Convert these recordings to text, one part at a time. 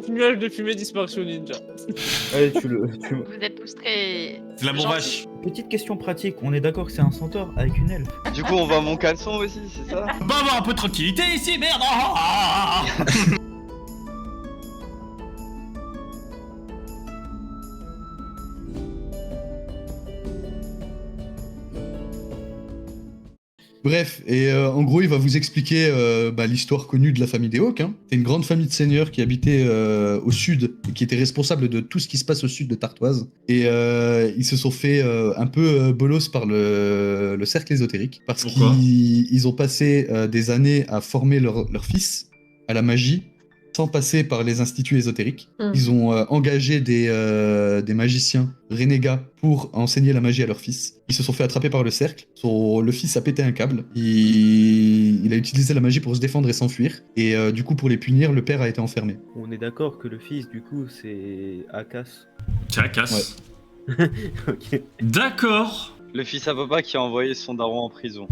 Nuage de fumée, disparition ninja. Allez, Vous êtes tous très. C'est l'amour vache. Petite question pratique, on est d'accord que c'est un centaure avec une elfe? Du coup, on va à mon caleçon aussi, c'est ça? On va avoir un peu de tranquillité ici, merde. Bref, et en gros, il va vous expliquer l'histoire connue de la famille des Hawks. Hein. C'est une grande famille de seigneurs qui habitait au sud et qui était responsable de tout ce qui se passe au sud de Tartoise. Et ils se sont fait un peu bolos par le cercle ésotérique parce Pourquoi qu'ils ont passé des années à former leur fils à la magie sans passer par les instituts ésotériques. Ils ont engagé des magiciens renégats pour enseigner la magie à leur fils. Ils se sont fait attraper par le cercle. Le fils a pété un câble. Il a utilisé la magie pour se défendre et s'enfuir. Et du coup, pour les punir, le père a été enfermé. On est d'accord que le fils, du coup, c'est Akas. C'est la casse. Ok. D'accord. Le fils à papa qui a envoyé son daron en prison.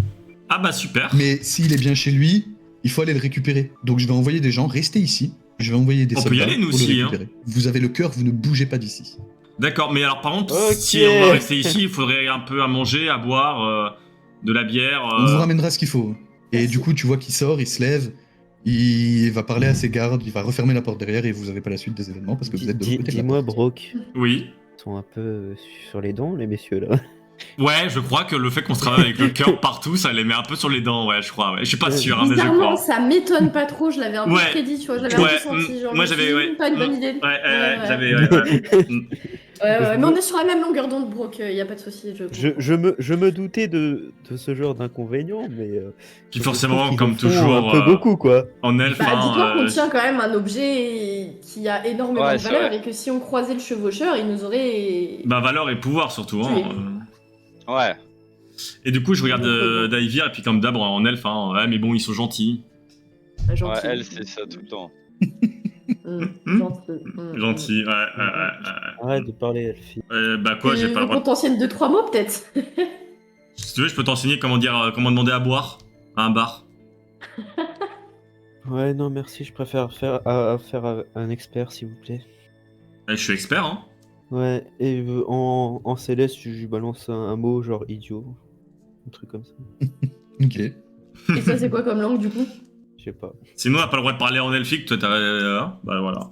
Ah bah super. Mais s'il est bien chez lui, il faut aller le récupérer. Donc je vais envoyer des gens, restez ici. Je vais envoyer des On peut y soldats aller, nous pour le aussi, hein. récupérer. Vous avez le cœur, vous ne bougez pas d'ici. D'accord, mais alors par contre, Ok. si on va rester ici, il faudrait un peu à manger, à boire, de la bière. On vous ramènera ce qu'il faut. Et Merci. du coup, tu vois qu'il sort, il se lève, il va parler à ses gardes, il va refermer la porte derrière et vous n'avez pas la suite des événements parce que vous êtes de l'autre côté de la Dis-moi, porte. Brock, Oui. ils sont un peu sur les dents, les messieurs, là. Ouais, je crois que le fait qu'on se travaille avec le cœur partout, ça les met un peu sur les dents, ouais, je crois. Ouais. Je suis pas sûr, hein, mais je Bizarrement, crois. ça m'étonne pas trop, je l'avais un peu Ouais. prédit, tu vois, je l'avais Ouais, un peu senti, genre, moi je me j'avais, suis dit, ouais. pas une bonne idée. Ouais, j'avais, Ouais, mais on est sur la même longueur d'onde, Brock, y a pas de souci. Je me doutais de ce genre d'inconvénient, mais. Puis je forcément, trouve qu'ils comme en font toujours, un peu beaucoup, quoi. en elfe, Bah, dis-toi qu'on hein, tient quand même un objet qui a énormément Ouais, de c'est valeur vrai. et que si on croisait le chevaucheur, il nous aurait. bah valeur et pouvoir surtout. Hein, Ouais. Et du coup, je regarde Daivir, et puis comme d'hab, en elfe, hein, ouais, mais bon, ils sont gentils. Ouais, Gentil. elle, c'est ça tout le temps. Gentil. Gentils, ouais. Arrête de parler, Elfie. Bah quoi, j'ai pas le droit. Qu'on t'enseigne 2-3 mots, peut-être. Si tu veux, je peux t'enseigner comment comment demander à boire à un bar. Ouais, non, merci, je préfère faire un expert, s'il vous plaît. Je suis expert, hein. Ouais, et en céleste, je lui balance un mot genre idiot. Un truc comme ça. Ok. Et ça, c'est quoi comme langue, du coup? Je sais pas. Sinon, on n'a pas le droit de parler en elfique, toi, hein, bah voilà.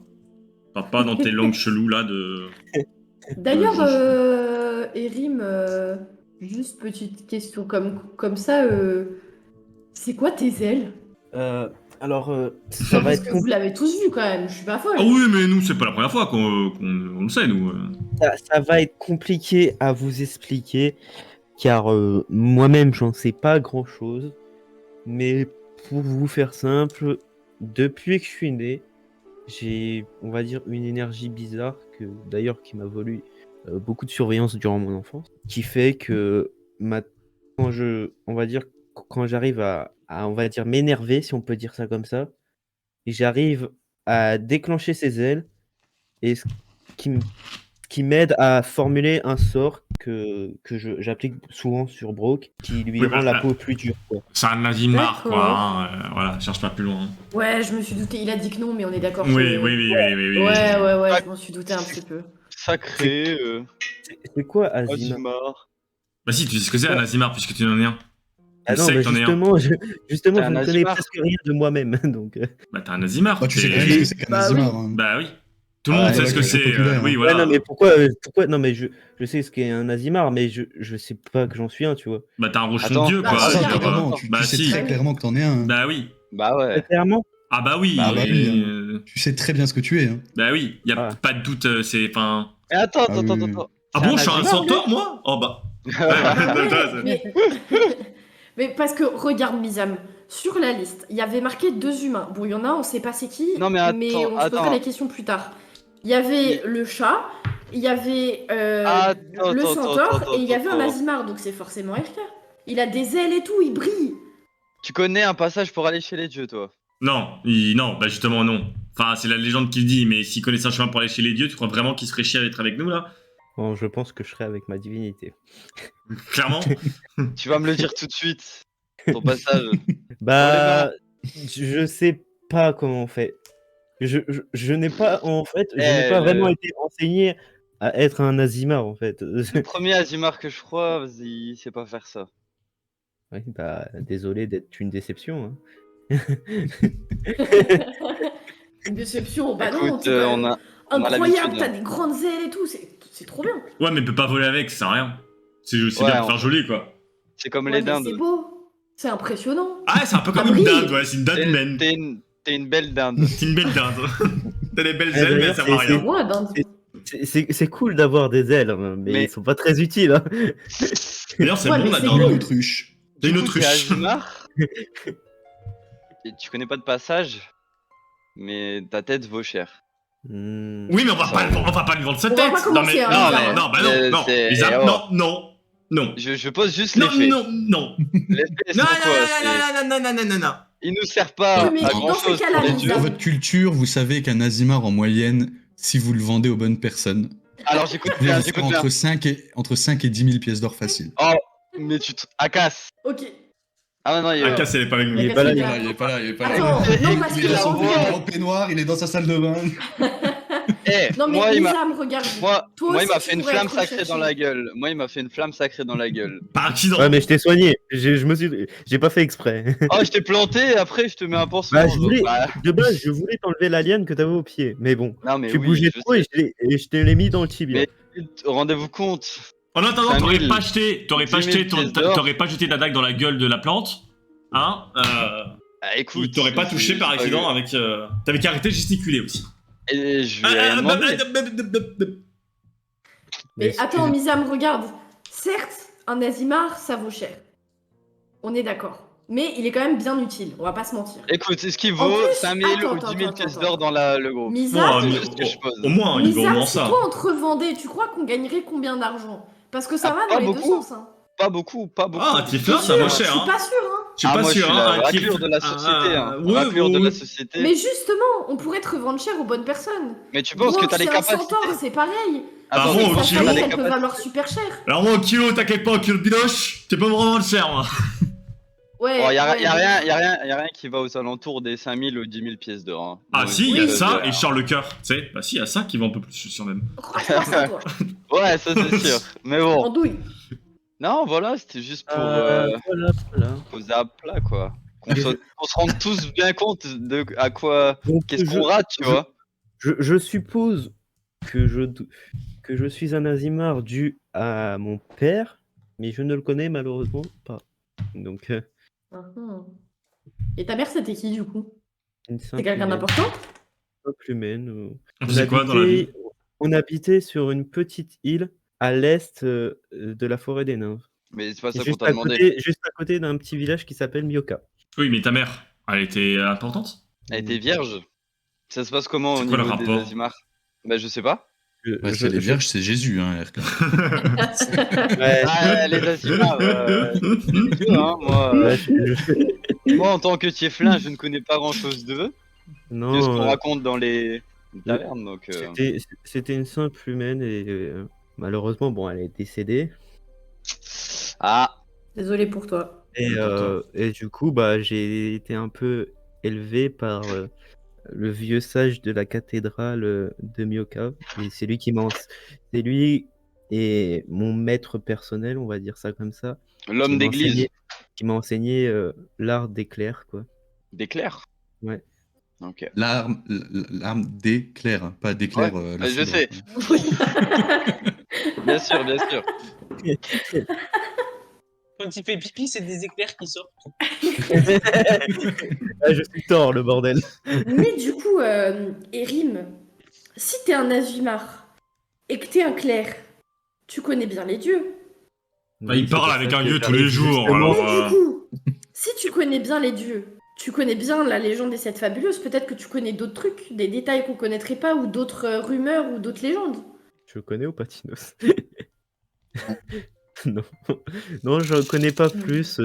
Parle pas dans tes langues cheloues là de. D'ailleurs, Erim, juste petite question comme ça, c'est quoi tes ailes? Alors, ça va Parce être que vous l'avez tous vu quand même, je suis pas folle. Ah oui, mais nous, c'est pas la première fois qu'on le sait, nous. ça va être compliqué à vous expliquer, car moi-même, j'en sais pas grand-chose. Mais pour vous faire simple, depuis que je suis né, j'ai, on va dire, une énergie bizarre que d'ailleurs qui m'a valu beaucoup de surveillance durant mon enfance, qui fait que quand j'arrive à, on va dire, m'énerver, si on peut dire ça comme ça, et j'arrive à déclencher ces ailes et ce qui m'aide à formuler un sort que j'applique souvent sur Brock, qui lui Oui, rend bah, la peau plus dure, quoi. C'est un Nazimar, D'accord. quoi. Hein, voilà, cherche pas plus loin. Ouais, je me suis douté, il a dit que non, mais on est d'accord. Oui, que- oui. Ouais, je m'en suis douté un petit peu. Sacré, C'est quoi Azima? Azimar. Bah si, tu sais ce que c'est un Nazimar, puisque tu en es un. Ah Tu non, sais mais que t'en es un. justement, T'es je un ne connais Azimar. presque rien de moi-même, donc. Bah t'es un Nazimar. Bah, tu sais t'es- très bien ce que c'est qu'un Bah Azimar. oui. Hein. Bah oui. Tout le monde Ouais, sait ouais, ce que c'est c'est. populaire, Oui, hein. voilà. Ouais, non, mais pourquoi non, mais je sais ce qu'est un Azimar, mais je sais pas que j'en suis un, tu vois. Bah t'as un rochon Attends. de dieu, Bah, quoi. Ah, si, regarde, genre, clairement, attends. tu bah sais si. très clairement que t'en es un. Bah oui. Bah ouais. Clairement. Ah bah oui. Bah oui, hein. euh, Tu sais très bien ce que tu es. Hein. Bah oui, y a Ah. pas de doute, c'est. Enfin. Mais attends. Ah oui. Ah C'est bon, un je suis un Azimar, centaure, moi? Oh bah. mais... mais parce que, regarde, Mizam, sur la liste, il y avait marqué 2 humains. Bon, il y en a, on sait pas c'est qui, Non, mais attends, on se posera attends. les questions plus tard. Il y avait le chat, il y avait Attends, le attends, centaure, attends, et il y avait un attends. Azimar, donc c'est forcément RK. Il a des ailes et tout, il brille. Tu connais un passage pour aller chez les dieux, toi? Non, bah justement non. Enfin, c'est la légende qui le dit, mais s'il connaissait un chemin pour aller chez les dieux, tu crois vraiment qu'il serait chier à être avec nous là? Bon, je pense que je serai avec ma divinité. Clairement. Tu vas me le dire tout de suite. Ton passage. Bah, je sais pas comment on fait. Je n'ai pas, en fait, je n'ai Eh, pas le- vraiment été enseigné à être un Azimar, en fait. Le premier Azimar que je crois, il sait pas faire ça. Oui, bah, désolé d'être une déception. Hein. Une déception, bah non, Écoute, t'es quand on même a incroyable, l'habitude, t'as hein. des grandes ailes et tout, c'est trop bien. Ouais, mais peut pas voler avec, ça sert à rien. C'est Ouais, bien pour on- faire joli, quoi. C'est comme Ouais, les mais dindes. c'est beau, c'est impressionnant. Ah, c'est un peu comme Ça une brille. dinde, ouais, c'est une dinde humaine. T'es une belle dinde. C'est une belle dinde. T'as des belles Ah, ailes, mais d'ailleurs, elles servent à c'est- rien. Moi, d'un C'est cool d'avoir des ailes, hein, mais Mais- ils sont pas très utiles. Hein. D'ailleurs, c'est Ouais, bon, mais la c'est dinde. cool. Autruche. C'est une Du coup, t'es autruche. Azimar. Et tu connais pas de passage, mais ta tête vaut cher. Hmm. Oui, mais on va pas lui vendre sa On va tête. pas Non, commencer, mais hein, non, Lisa, non, hein. bah non, non. C'est- Lisa, oh. non. Je pose juste Non, l'effet. non. L'effet, c'est Non, pour toi. non. Il nous sert pas Oui, mais à dans grand ces chose cas-là, pour les Lisa- dieux. Dans votre culture, vous savez qu'un Azimar en moyenne, si vous le vendez aux bonnes personnes, Alors j'écoute vous bien, allez j'écoute faire bien. entre 5 et 10 000 pièces d'or facile. Oh, mais Akas. Ok. Ah non, il Ah, est. casse, elle est pas avec nous. Il est pas là, il est pas là. Attends, non, parce Il est dans son que... grand peignoir, il est dans sa salle de bain. Eh, Non, mais moi, il m'a. Lisa, me regarde. Moi, Toi moi, il aussi, m'a tu fait une pourrais flamme être sacrée recherché. dans la gueule. Moi, il m'a fait une flamme sacrée dans la gueule. Par accident. Ouais, mais je t'ai soigné. J'ai pas fait exprès. Oh, je t'ai planté et après, je te mets un pansement. Bah, Bah, de base, je voulais t'enlever l'alien que t'avais au pied, mais bon, non, mais tu oui, bougeais je trop sais. et je te l'ai mis dans le tibia. Mais- Rendez-vous compte. En attendant, 5 t'aurais 000, pas acheté, 10 000 pièces d'or. t'aurais pas jeté ta dague dans la gueule de la plante, hein Ah, écoute. Il t'aurait pas touché par accident avec. T'avais qu'à arrêter de gesticuler aussi. Et je lui ai rien demandé. Mais attends, Misa, me regarde. Certes, un Azimar, ça vaut cher. On est d'accord. Mais il est quand même bien utile, on va pas se mentir. Écoute, est-ce qu'il En vaut plus, 5 000 attends, ou 10 000 attends, pièces attends. d'or dans le groupe? Misa, c'est juste ce que je pose. Au moins, il vaut au Misa, moins si ça. toi on te revendait, tu crois qu'on gagnerait combien d'argent? Parce que ça Ah, va pas dans les deux beaucoup. sens. Hein. Pas beaucoup, pas beaucoup. Ah, un Tieflin, ça vaut Je cher, suis hein. pas sûre, hein. Je suis Ah, pas moi, je sûr, suis hein. la un raclure Tieflin- de la société. Hein. ouais, Raclure de ouais. la société. Mais justement, on pourrait te revendre cher aux bonnes personnes. Mais tu penses que t'as les Gros, capacités? c'est un centaure, c'est pareil. Ah, Attends, bon, mais au Ça tu kilo, as fait les qu'elles peuvent capacités. valoir super cher. Alors, moi, au kilo, t'inquiète pas, au kilo de bidoche, t'es pas vraiment le cher, moi. Ouais. Oh, y a ouais, rien qui va aux alentours des 5 000 ou 10 000 pièces d'or. Hein. Ah, Donc, si, il y a Oui, ça ouais. et Charles le cœur. Tu sais, bah, si, il y a ça qui va un peu plus, je suis sûr même. Oh, je pense à toi. Ouais, ça c'est sûr. Mais bon. Andouille. Non, voilà, c'était juste pour Voilà. poser à plat, quoi. Qu'on se rende tous bien compte de à quoi. Donc, Qu'est-ce qu'on rate, tu vois. je suppose que je suis un Azimar dû à mon père, mais je ne le connais malheureusement pas. Donc, Mhm. Et ta mère, c'était qui du coup? une C'est simple quelqu'un humaine. d'important? Simple humaine. On faisait quoi dans la vie? On habitait sur une petite île à l'est de la forêt des nymphes. Mais c'est pas ça Juste qu'on t'a à demandé. côté, juste à côté d'un petit village qui s'appelle Myoka. Oui, mais ta mère, elle était importante? Elle était vierge. Ça se passe comment au C'est quoi le niveau des rapport? Azimars? Bah, je sais pas. Ouais, c'est les vierges, c'est Jésus, hein, RK. Ouais, Ah, les Azimars, c'est Dieu, hein, moi. ouais, Moi, en tant que Tieflin, je ne connais pas grand chose d'eux. Que ce qu'on non, raconte dans les tavernes, donc. c'était une simple humaine et malheureusement, bon, elle est décédée. Ah, Désolé pour toi. Et du coup, bah, j'ai été un peu élevé par le vieux sage de la cathédrale de Myoka. Et c'est lui c'est lui et mon maître personnel, on va dire ça comme ça, l'homme qui m'a d'église. enseigné- qui m'a enseigné l'art d'éclair, quoi. D'éclair. Ouais. Ok. L'arme d'éclair, hein, pas d'éclair. Ouais, la je foudre. sais. Bien sûr, bien sûr. Quand il fait pipi, c'est des éclairs qui sortent. Ah, je suis tort, le bordel. Mais du coup, Erim, si t'es un Azimar et que t'es un clerc, tu connais bien les dieux. Bah, il C'est parle pour avec ça un que dieu tous j'arrive les jours, justement. alors. Mais du coup, si tu connais bien les dieux, tu connais bien la légende des sept fabuleuses, peut-être que tu connais d'autres trucs, des détails qu'on connaîtrait pas, ou d'autres rumeurs, ou d'autres légendes. Je connais Opatinos. Non, non, je connais pas plus.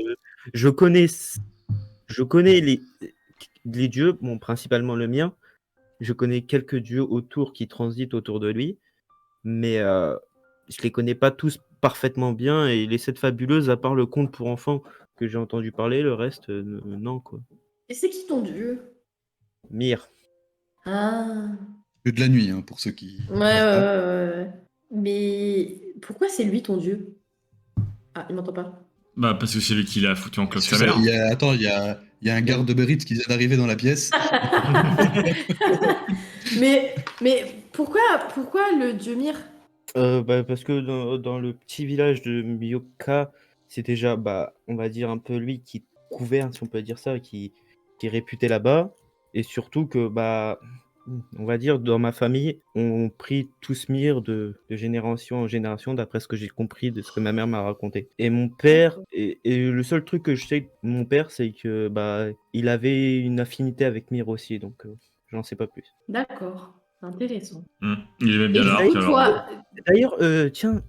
Je connais les dieux, bon, principalement le mien. Je connais quelques dieux autour qui transitent autour de lui, mais je les connais pas tous parfaitement bien. Et les sept fabuleuses, à part le conte pour enfants que j'ai entendu parler, le reste, non, quoi. Et c'est qui ton dieu? Myr. Ah. Que de la nuit, hein, pour ceux qui. Ouais. Mais pourquoi c'est lui ton dieu? Ah, il m'entend pas. Bah, parce que c'est lui qui l'a foutu en cloque Parce que sa mère. Attends, il y a un garde de Berit qui vient d'arriver dans la pièce. mais pourquoi le dieu Myr? Parce que dans le petit village de Myoka, c'est déjà, on va dire un peu lui qui gouverne, si on peut dire ça, qui est réputé là-bas. Et surtout que, on va dire, dans ma famille, on prie tous Myr de génération en génération, d'après ce que j'ai compris de ce que ma mère m'a raconté. Et mon père, et le seul truc que je sais de mon père, c'est que il avait une affinité avec Myr aussi, donc j'en sais pas plus. D'accord, intéressant. Il aimait bien Et l'arc, du coup, alors. toi... D'ailleurs, tiens,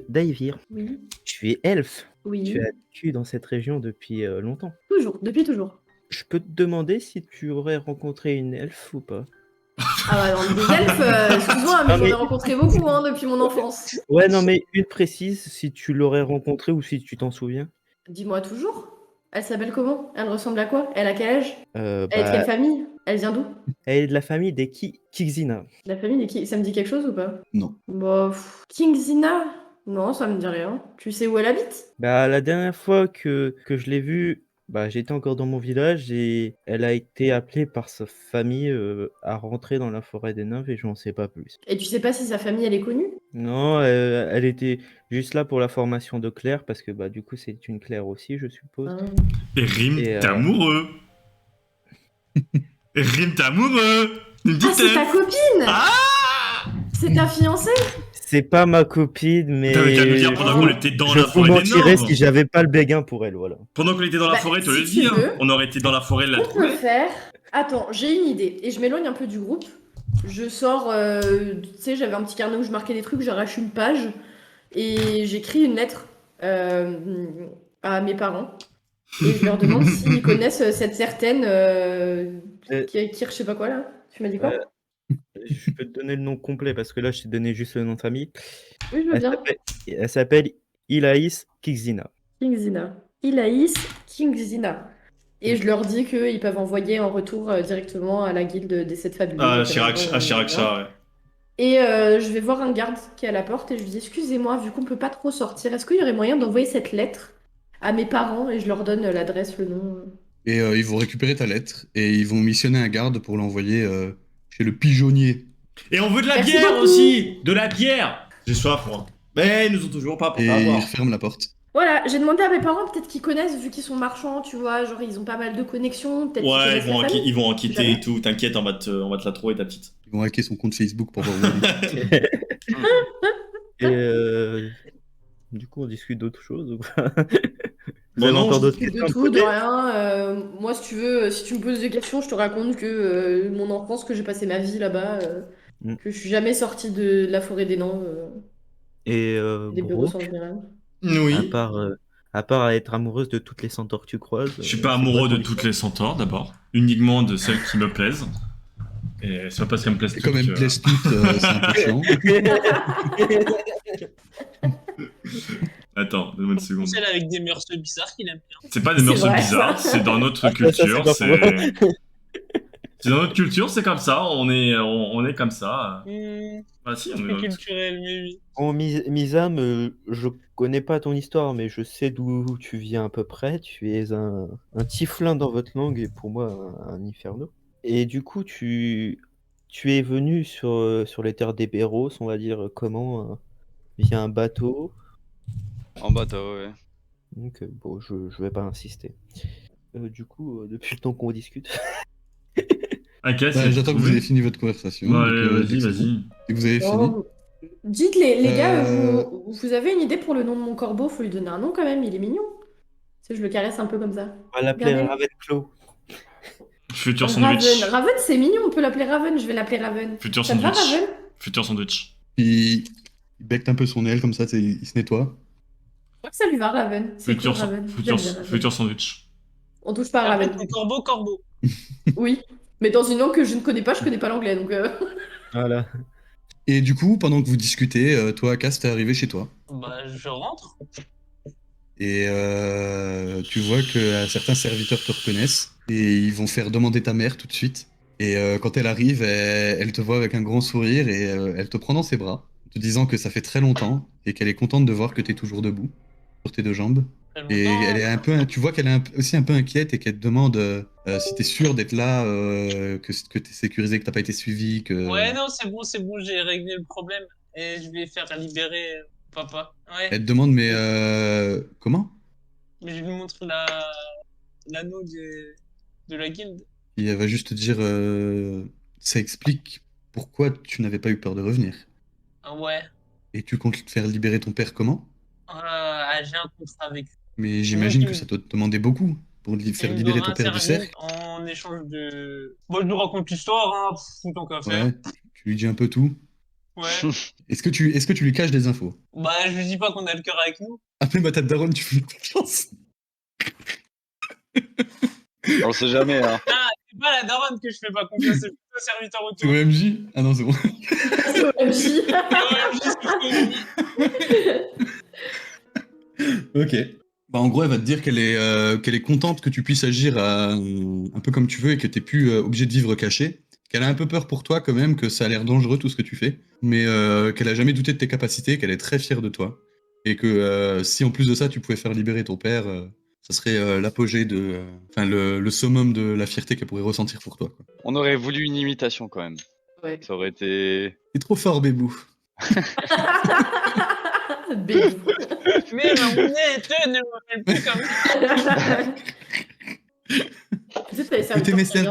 Daivir, Oui, tu es elfe. oui. Tu as vécu dans cette région depuis longtemps. Toujours, depuis toujours. Je peux te demander si tu aurais rencontré une elfe ou pas? Ah bah non, des elfes, excuse-moi, mais Ah, j'en ai mais- rencontré beaucoup depuis mon enfance. Ouais, non, mais une précise, si tu l'aurais rencontrée ou si tu t'en souviens. Dis-moi toujours. Elle s'appelle comment? Elle ressemble à quoi? Elle a quel âge? Euh, Elle est de quelle bah, famille? Elle vient d'où? elle est de la famille des Kixina. La famille de qui? Ça me dit quelque chose ou pas? Non. Bah, Kingzina? Non, ça me dit rien. Tu sais où elle habite? La dernière fois que je l'ai vue, j'étais encore dans mon village et elle a été appelée par sa famille à rentrer dans la forêt des nymphes et je n'en sais pas plus. Et tu sais pas si sa famille, elle est connue? Non, elle était juste là pour la formation de clerc parce que du coup c'est une clerc aussi, je suppose. Ah. Et Rim, Et, t'es amoureux. Et Rim, t'es amoureux. Une Ah, petite c'est ta elfe. copine! Ah C'est ta fiancée? C'est pas ma copine, mais T'avais qu'à nous dire pendant qu'on était dans je la vous forêt des mentirais Nord. si j'avais pas le béguin pour elle, voilà. Pendant qu'on était dans la Bah, forêt, tu si le tu dis, hein. veux. On aurait été dans la forêt, la On peut trouver. faire... Attends, j'ai une idée. Et je m'éloigne un peu du groupe. Je sors... tu sais, j'avais un petit carnet où je marquais des trucs, j'arrache une page. Et j'écris une lettre à mes parents. Et je leur demande s'ils connaissent cette certaine... Kir, je sais pas quoi, là. Tu m'as dit quoi? Je peux te donner le nom complet parce que là je t'ai donné juste le nom de famille. Oui, je veux bien. Elle s'appelle Ilaïs Kixina. Kingzina. Ilaïs Kingzina. Et je leur dis qu'ils peuvent envoyer en retour directement à la guilde des 7 fabuleux. Ah, Donc, Chiraxa, ouais. Et je vais voir un garde qui est à la porte et je lui dis excusez-moi, vu qu'on peut pas trop sortir, est-ce qu'il y aurait moyen d'envoyer cette lettre à mes parents et je leur donne l'adresse, le nom. Et ils vont récupérer ta lettre et ils vont missionner un garde pour l'envoyer chez le pigeonnier. Et on veut de la Merci bière beaucoup. aussi. De la bière. J'ai soif, moi. Mais ils nous ont toujours pas pour Et pas ils boire. referment la porte. Voilà, j'ai demandé à mes parents, peut-être qu'ils connaissent, vu qu'ils sont marchands, tu vois, genre ils ont pas mal de connexions, peut-être qu'ils Ouais, connaissent la famille. ils vont en quitter Jamais. et tout. T'inquiète, on va te la trouver, ta petite. Ils vont hacker son compte Facebook pour voir où il est. Et du coup on discute d'autre chose ou pas? Vous Bon, avez non, encore d'autres De questions à me tout, de poser? rien. Moi, si tu veux, si tu me poses des questions, je te raconte que mon enfance, que j'ai passé ma vie là-bas, que je suis jamais sortie de la forêt des nains, Et des bureaux en Brooke, général. Oui. à part être amoureuse de toutes les centaures que tu croises. Je suis pas c'est amoureux quoi de ton toutes les centaures, d'abord. Uniquement de celles qui me plaisent. Et c'est pas parce qu'elles me plaisent Et toutes comme elles me que- plaisent toutes, c'est un peu chiant. Attends, donne-moi une seconde. Celle avec des mœurs bizarres qu'il aime bien. C'est pas des C'est mœurs vrai, bizarres, ça. c'est dans notre Ça, culture. c'est C'est pas faux. c'est dans notre culture, c'est comme ça. On est comme ça. Bah si, on est C'est dans notre- culturel, mais oui. Bon, Misam, je connais pas ton histoire, mais je sais d'où tu viens à peu près. Tu es un tieflin dans votre langue et pour moi un inferno. Et du coup, tu es venu sur les terres des Béros, on va dire comment, via un bateau. En bateau, ouais. Donc bon, je vais pas insister. Du coup, depuis le temps qu'on discute. Ok, Bah, c'est j'attends que vous trouvé. ayez fini votre conversation. Bah, donc, allez, dès vas-y, que c'est vas-y. bon, dès que vous avez fini. Oh, dites les gars, Euh, vous avez une idée pour le nom de mon corbeau? Faut lui donner un nom quand même, il est mignon. Tu sais, je le caresse un peu comme ça. On va l'appeler Regardez. Ravenclaw. Futur Raven. sandwich. Raven, c'est mignon, on peut l'appeler Raven, je vais l'appeler Raven. Futur Ça te va, sandwich. Raven? Futur sandwich. il becte un peu son aile comme ça, tu sais, il se nettoie. Je crois que ça lui va, Raven. C'est cool, Futur, Raven. futur, J'aime bien, Raven. futur sandwich. On touche pas à Raven. Ton corbeau, corbeau. Oui, mais dans une langue que je ne connais pas, je connais pas l'anglais, donc... Voilà. Et du coup, pendant que vous discutez, toi, Cass, t'es arrivé chez toi. Bah, je rentre. Et tu vois que certains serviteurs te reconnaissent. Et ils vont faire demander ta mère tout de suite. Et quand elle arrive, elle te voit avec un grand sourire et elle te prend dans ses bras, te disant que ça fait très longtemps et qu'elle est contente de voir que tu es toujours debout sur tes deux jambes. Très Et longtemps. elle est un peu, tu vois qu'elle est aussi un peu inquiète et qu'elle te demande si t'es sûr d'être là, que t'es sécurisé, que t'as pas été suivi, que. Ouais, non, c'est bon, j'ai réglé le problème. Et je vais faire libérer papa. Ouais, Elle te demande mais comment? mais je lui montre l'anneau de la guilde. Et elle va juste te dire ça explique pourquoi tu n'avais pas eu peur de revenir. Ah ouais. Et tu comptes te faire libérer ton père comment? J'ai un contrat avec lui. Mais Donc, j'imagine que il- ça te demandait beaucoup pour faire Il me libérer donne ton un père du service cercle. en échange de. Bon, je nous raconte l'histoire, hein, tant qu'à faire. Ouais, tu lui dis un peu tout. Ouais. Est-ce que tu lui caches des infos? Bah, je lui dis pas qu'on a le cœur avec nous. Après ma table daronne, tu fais confiance. On le sait jamais, hein. C'est pas la daronne que je fais pas confiance, c'est plutôt le serviteur C'est autour. OMJ? Ah non, c'est bon. C'est OMJ. Ok. Bah, en gros, elle va te dire qu'elle est contente que tu puisses agir un peu comme tu veux et que t'es plus obligé de vivre caché. Qu'elle a un peu peur pour toi quand même, que ça a l'air dangereux tout ce que tu fais, mais qu'elle a jamais douté de tes capacités, qu'elle est très fière de toi. Et que si en plus de ça, tu pouvais faire libérer ton père, ça serait l'apogée de. Enfin, le summum de la fierté qu'elle pourrait ressentir pour toi, quoi. On aurait voulu une imitation quand même. Ouais. Ça aurait été. T'es trop fort, Bébou. Bébé. Mais ma mounette, ne m'appelle plus comme ça. Mais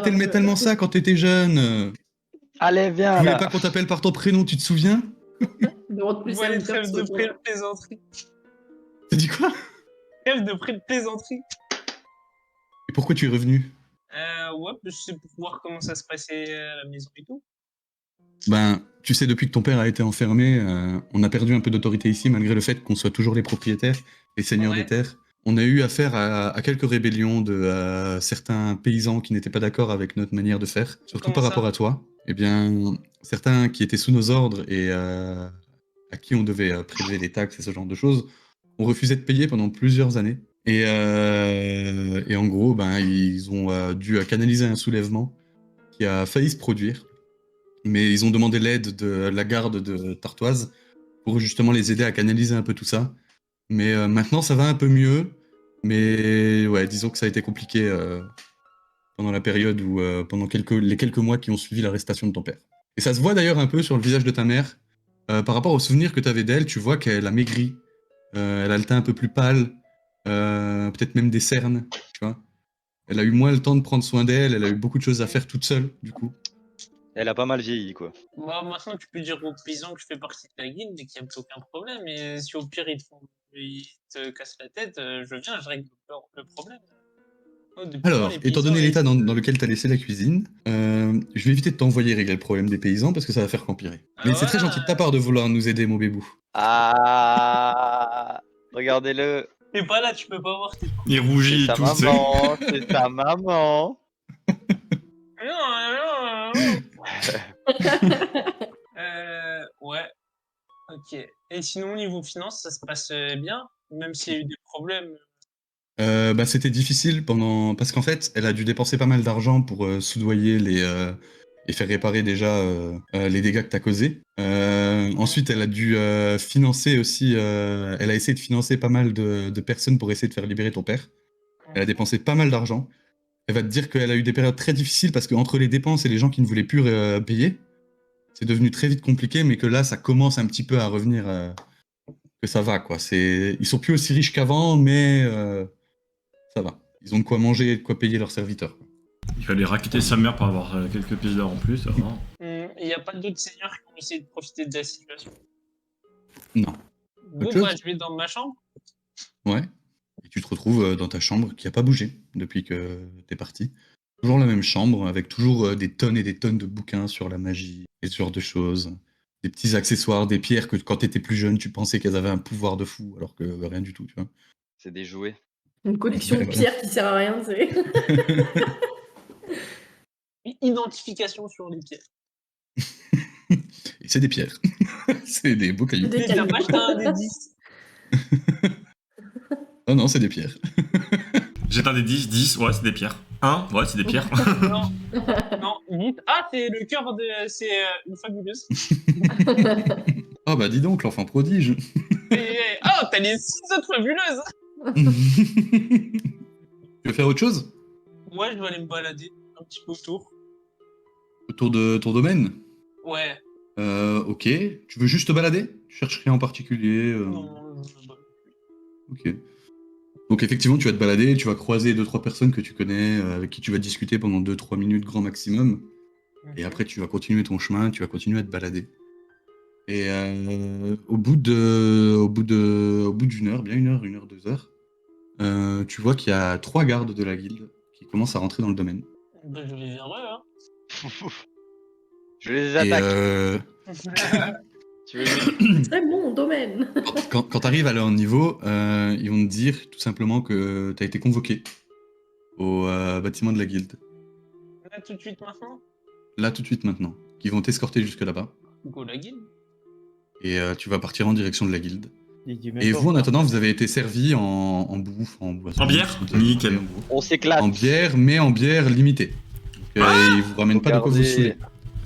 t'aimais tellement ça quand t'étais jeune. Allez, Tu viens voulais là. pas qu'on t'appelle par ton prénom, tu te souviens? Demande plus Moi, les serviteur trêves de sauveur. plaisanterie. T'as dit quoi? Trêves de plaisanterie. Et pourquoi tu es revenu? Ouais, c'est pour voir comment ça se passait à la maison et tout. Ben, tu sais, depuis que ton père a été enfermé, on a perdu un peu d'autorité ici, malgré le fait qu'on soit toujours les propriétaires, les seigneurs Ouais. des terres. On a eu affaire à quelques rébellions de certains paysans qui n'étaient pas d'accord avec notre manière de faire, surtout Comment par ça? rapport à toi. Eh bien, certains qui étaient sous nos ordres et à qui on devait prélever des taxes et ce genre de choses, ont refusé de payer pendant plusieurs années. Et en gros, ben, ils ont dû canaliser un soulèvement qui a failli se produire. Mais ils ont demandé l'aide de la garde de Tartoise pour justement les aider à canaliser un peu tout ça. Mais maintenant, ça va un peu mieux. Mais ouais, disons que ça a été compliqué pendant la période où, pendant les quelques mois qui ont suivi l'arrestation de ton père. Et ça se voit d'ailleurs un peu sur le visage de ta mère. Par rapport aux souvenirs que tu avais d'elle, tu vois qu'elle a maigri. Elle a le teint un peu plus pâle. Peut-être même des cernes, tu vois. Elle a eu moins le temps de prendre soin d'elle. Elle a eu beaucoup de choses à faire toute seule, du coup. Elle a pas mal vieilli, quoi. Bah, maintenant, tu peux dire aux paysans que je fais partie de la guilde et qu'il n'y a aucun problème. Et si au pire, ils te cassent la tête, je viens, je règle le problème. Oh, depuis Alors, quand les étant paysans, donné ils- l'état dans lequel tu as laissé la cuisine, je vais éviter de t'envoyer régler le problème des paysans parce que ça va faire qu'empirer. Ah, Mais c'est très voilà. gentil de ta part de vouloir nous aider, mon bébou. Ah, regardez-le. T'es pas là, tu peux pas voir. Il rougit C'est et ta tout, tu sais. maman. C'est ta maman. Ouais. Ok. Et sinon, niveau finance, ça se passe bien, même s'il y a eu des problèmes. Bah, c'était difficile parce qu'en fait, elle a dû dépenser pas mal d'argent pour soudoyer et faire réparer déjà les dégâts que t'as causés. Ensuite, elle a dû financer aussi. Elle a essayé de financer pas mal de personnes pour essayer de faire libérer ton père. Elle a dépensé pas mal d'argent. Elle va te dire qu'elle a eu des périodes très difficiles parce qu'entre les dépenses et les gens qui ne voulaient plus payer, c'est devenu très vite compliqué, mais que là, ça commence un petit peu à revenir, que ça va, quoi. Ils sont plus aussi riches qu'avant, mais ça va. Ils ont de quoi manger et de quoi payer leurs serviteurs, quoi. Il fallait raqueter sa mère pour avoir quelques pièces d'or en plus. Ça va. Il n'y a pas d'autres seigneurs qui ont essayé de profiter de la situation. Non. Bon, Autre bah, chose je vais dans ma chambre. Ouais. Et tu te retrouves dans ta chambre qui a pas bougé depuis que t'es parti. Toujours la même chambre, avec toujours des tonnes et des tonnes de bouquins sur la magie et ce genre de choses. Des petits accessoires, des pierres que quand t'étais plus jeune, tu pensais qu'elles avaient un pouvoir de fou, alors que rien du tout, tu vois. C'est des jouets. Une collection de Ouais, voilà. pierres qui sert à rien, tu sais. Identification sur les pierres. Et c'est des pierres. C'est des beaux cailloux. Des Il n'a cailloux. pas acheté un des 10. Non, non, c'est des pierres. J'éteins des 10, 10, ouais, c'est des pierres. Hein? Ouais, c'est des pierres. Non, non, vite. Ah, c'est le cœur de... C'est une fabuleuse. Oh bah dis donc, l'enfant prodige. Oh, t'as les 6 autres fabuleuses. Tu veux faire autre chose Moi, je dois aller me balader un petit peu autour. autour de ton domaine? Ouais. Ok. Tu veux juste te balader? Tu cherches rien en particulier Non, Ok. Donc effectivement, tu vas te balader, tu vas croiser 2-3 personnes que tu connais, avec qui tu vas discuter pendant 2-3 minutes grand maximum. Et après, tu vas continuer ton chemin, tu vas continuer à te balader. Et au bout d'une heure, bien 1 heure, 2 heures, tu vois qu'il y a 3 gardes de la guilde qui commencent à rentrer dans le domaine. bah, je vais vers eux, hein. Je les Et attaque. Tu veux C'est mon domaine. quand tu arrives à leur niveau, ils vont te dire tout simplement que tu as été convoqué au bâtiment de la guilde. Là, tout de suite, maintenant. Là, tout de suite, maintenant. Ils vont t'escorter jusque là-bas. Go la guilde. Et tu vas partir en direction de la guilde. Il dit même Et pas vous, en encore. attendant, vous avez été servi en bouffe, en boisson. En bière Vous avez Nickel. mangé en gros. On s'éclate. En bière, mais en bière limitée. Donc, ils vous ramènent Faut pas de quoi vous garder- saouler.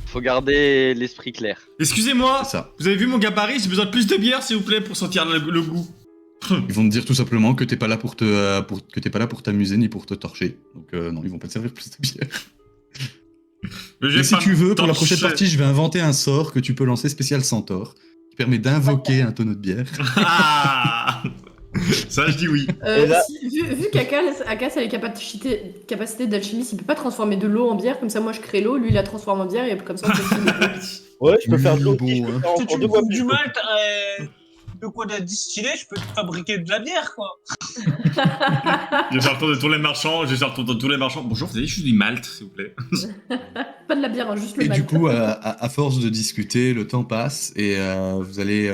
Faut garder l'esprit clair. Excusez-moi, C'est ça. vous avez vu mon gabarit? J'ai besoin de plus de bière, s'il vous plaît, pour sentir le goût. Ils vont te dire tout simplement que t'es pas là pour que t'es pas là pour t'amuser ni pour te torcher. Donc non, ils vont pas te servir plus de bière. Mais Mais si tu veux, pour la prochaine partie, je vais inventer un sort que tu peux lancer spécial centaure, qui permet d'invoquer un tonneau de bière. Ah ça, je dis oui. Et là- Vu qu'Akas a les capacités d'alchimiste, il peut pas transformer de l'eau en bière, comme ça moi je crée l'eau, lui il la transforme en bière et comme ça on peut Ouais, je peux faire de l'eau Bon, aussi, je peux hein. faire Si encore tu 2 me fois coupes plus. du malt, de quoi la distiller, je peux te fabriquer de la bière, quoi. Je vais faire le tour de tous les marchands, je vais faire le tour de tous les marchands. Bonjour, vous avez juste du malt, s'il vous plaît. Pas de la bière, hein, juste le Et malt. du coup, à force de discuter, le temps passe et vous allez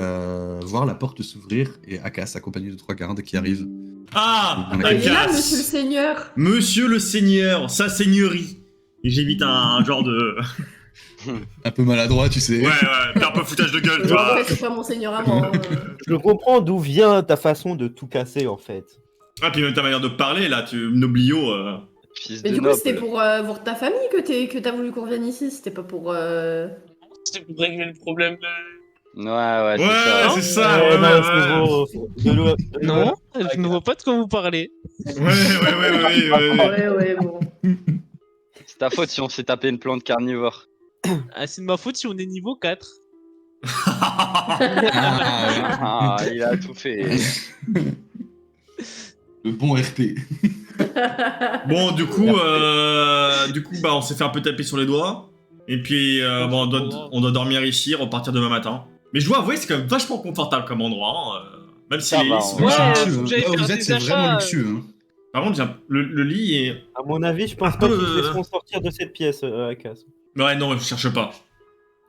voir la porte s'ouvrir et Akas accompagné de 3 gardes qui arrivent. Ah Il Il est là, Akas. monsieur le seigneur. Monsieur le Seigneur, sa seigneurie. Et j'évite un genre de... Un peu maladroit, tu sais. Ouais, fais un peu foutage de gueule, toi. Après, c'est pas mon seigneur à moi. hein. Je comprends d'où vient ta façon de tout casser en fait. Ah, puis même ta manière de parler, là, Noblio... Fils Mais de du coup, noble. c'était pour ta famille que t'as voulu qu'on revienne ici, c'était pas pour. C'était pour régler le problème. Ouais, Ouais, c'est ça. c'est ça, Ouais, non, ouais. c'est de l'eau- de l'eau- Je ne vois pas de quoi vous parlez. Ouais, bon. C'est ta faute si on s'est tapé une plante carnivore. Ah, c'est de ma faute si on est niveau 4. Ah, il a tout fait. Le bon RP. Bon, du coup, bah, on s'est fait un peu taper sur les doigts. Et puis, bon, on doit dormir ici, repartir demain matin. Mais je dois avouer, c'est quand même vachement confortable comme endroit. Hein. Même si Ça les va, lits sont... ouais. C'est luxueux, faut que hein. j'aille Là où faire vous êtes, des c'est achats, vraiment luxueux. Hein. Par contre, le lit est... À mon avis, je pense Un pas peu, qu'ils te laisseront sortir de cette pièce à casse. Ouais, non, je cherche pas.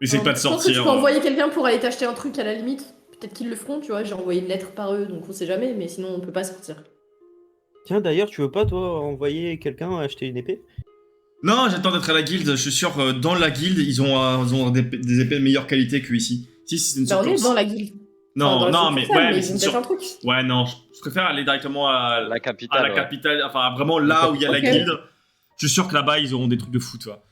Essaye pas de Je pense que tu sortir. peux envoyer quelqu'un pour aller t'acheter un truc à la limite. Peut-être qu'ils le feront, tu vois. J'ai envoyé une lettre par eux, donc on sait jamais, mais sinon on peut pas sortir. Tiens, d'ailleurs, tu veux pas, toi, envoyer quelqu'un acheter une épée? Non, j'attends d'être à la guilde. Je suis sûr, dans la guilde, ils ont des épées de meilleure qualité que ici. Si, c'est une Bah, on est surplus. dans la guilde. Non, Enfin, dans non, la mais succursale, ouais, mais ils c'est ont une peut-être sur... un truc. Ouais, non, je préfère aller directement à La la capitale. ouais. capitale, enfin vraiment là où il y a la Ok. guilde. Je suis sûr que là-bas ils auront des trucs de fou, tu vois.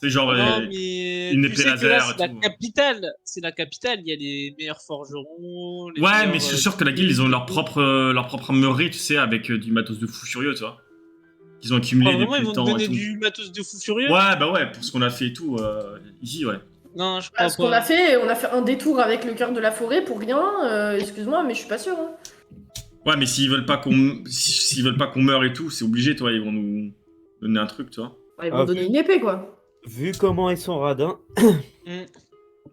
C'est genre Non, mais une tu épée sais que laser là, et c'est la tout. capitale. C'est la capitale. Il y a les meilleurs forgerons. Les Ouais, meilleurs, mais je suis sûr que la guilde ils ont leur propre meulerie, tu sais, avec du matos de fou furieux, tu vois. Qu'ils ont accumulé Vraiment, depuis ils le vont te temps et donner tout. du matos de fou furieux. Ouais, bah ouais, pour ce qu'on a fait et tout, ici, ouais. Non, je crois Ce qu'on pas. a fait, on a fait un détour avec le cœur de la forêt pour rien. Excuse-moi, mais je suis pas sûre. Hein. Ouais, mais s'ils veulent pas s'ils veulent pas qu'on meure et tout, c'est obligé, toi, ils vont nous donner un truc, tu vois. Ouais, ils vont Ah, donner une épée, quoi. Vu comment ils sont radins,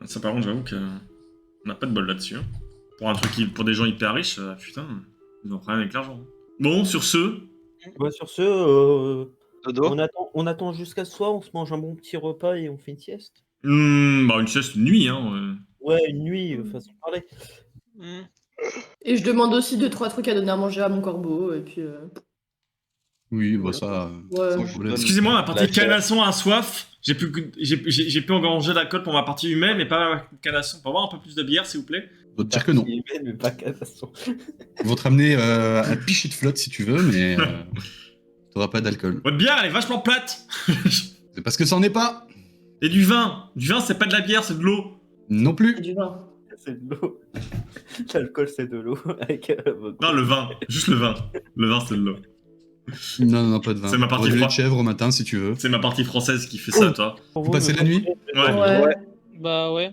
Ça, par contre, j'avoue que on n'a pas de bol là-dessus. Hein. Pour un truc pour des gens hyper riches, putain, ils ont un problème avec l'argent. Bon, sur ce, bah, sur ce, Dodo. on attend jusqu'à ce soir, on se mange un bon petit repas et on fait une sieste. bah une sieste, une nuit, hein. Ouais, une nuit, façon de parler. Hmm. Et je demande aussi 2-3 trucs à donner à manger à mon corbeau, et puis. Oui, bah ça. Ouais. sans problème. Excusez-moi, ma partie La de canasson a soif. J'ai pu engranger d'alcool pour ma partie humaine, mais pas ma canasson. Pour avoir un peu plus de bière, s'il vous plaît. On va te dire que non. Il est belle, mais pas catastrophe. Ils vont te ramener un pichet de flotte si tu veux, mais T'auras pas d'alcool. Votre bière, elle est vachement plate. C'est parce que ça en est pas. Et du vin. Du vin, c'est pas de la bière, c'est de l'eau. Non plus. C'est du vin. C'est de l'eau. L'alcool, c'est de l'eau. Avec, Non, le vin. Juste le vin. Le vin, c'est de l'eau. Non, pas de vin. C'est ma partie Du lait de froide. chèvre au matin si tu veux. C'est ma partie française qui fait ça, toi. Vous passez la nuit? Ouais. Bah ouais.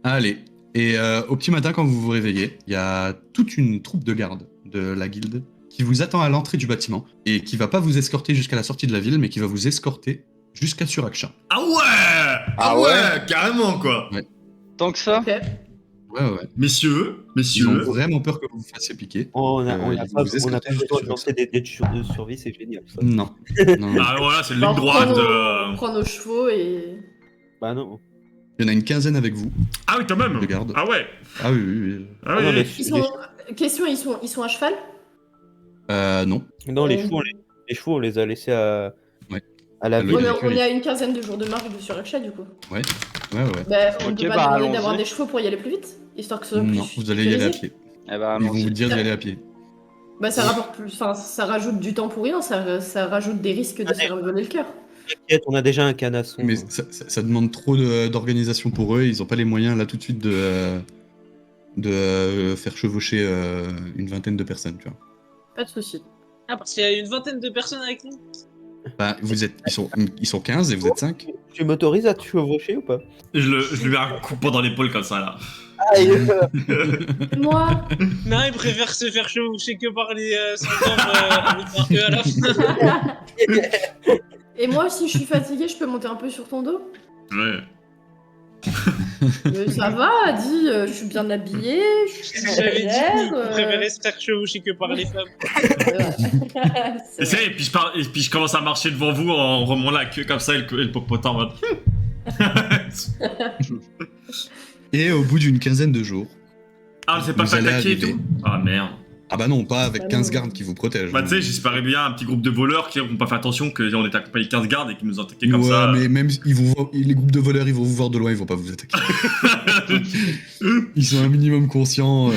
Allez. Et au petit matin, quand vous vous réveillez, il y a toute une troupe de gardes de la guilde qui vous attend à l'entrée du bâtiment et qui va pas vous escorter jusqu'à la sortie de la ville, mais qui va vous escorter jusqu'à Suraksha. Ah ouais. Ah ouais, carrément, quoi. Tant que ça. Ok. Ouais. Messieurs, Ils ont vraiment peur que vous vous fassiez piquer. On a ils pas vont vous escorter besoin jusqu'à de lancer des dés de survie, c'est génial. Ça. Non. Non. Ah voilà, c'est une Bah, ligne on droite. prend nos chevaux et. Bah non. Il y en a une quinzaine avec vous. Ah oui, quand même. De garde. Ah ouais. Ah oui. Ah Ah non, oui. Ils sont. Question, ils sont à cheval? Non. Non, les chevaux, on les a laissés à la Le ville. véhicule. On est à une quinzaine de jours de marche de Suraksha du coup. Ouais. Bah, on Ok, peut bah, pas demander allons-y. d'avoir des chevaux pour y aller plus vite, histoire que ce soit plus. Non, vous allez y aller à sécurisé. pied. Eh bah, Ils vont allons-y. vous dire d'y aller à pied. Bah ça rapporte plus, enfin ça rajoute du temps pour rien, ça rajoute des risques de se faire voler le cœur. T'inquiète, on a déjà un canasson. Mais ça demande trop d'organisation pour eux. Ils ont pas les moyens là tout de suite de faire chevaucher une vingtaine de personnes, tu vois. Pas de soucis. Ah, parce qu'il y a une vingtaine de personnes avec nous. Bah, ils sont 15 et vous êtes 5. Tu m'autorises à te chevaucher ou pas? Je lui mets un coup dans l'épaule comme ça, là. Aïe. Moi, Non, il préfère se faire chevaucher que par les centaures avec un E à la fin. et moi si je suis fatiguée, je peux monter un peu sur ton dos. Ouais. Ça va, dis, je suis bien habillée, je suis J'avais dit qu'il légère, préférait se faire chevaucher que par les femmes. Et, C'est vrai. et puis je commence à marcher devant vous en remontant la queue comme ça et le popotin en mode. Et au bout d'une quinzaine de jours. Ah, c'est pas Vous allez attaqué et arriver. tout. Ah merde. Ah bah non, pas avec Bah 15 non. gardes qui vous protègent. Bah tu sais, j'espérais bien un petit groupe de voleurs qui n'ont pas fait attention qu'on était accompagné de 15 gardes et qui nous ont attaqué comme ouais, ça. mais même les groupes de voleurs, ils vont vous voir de loin, ils vont pas vous attaquer. Ils sont un minimum conscients.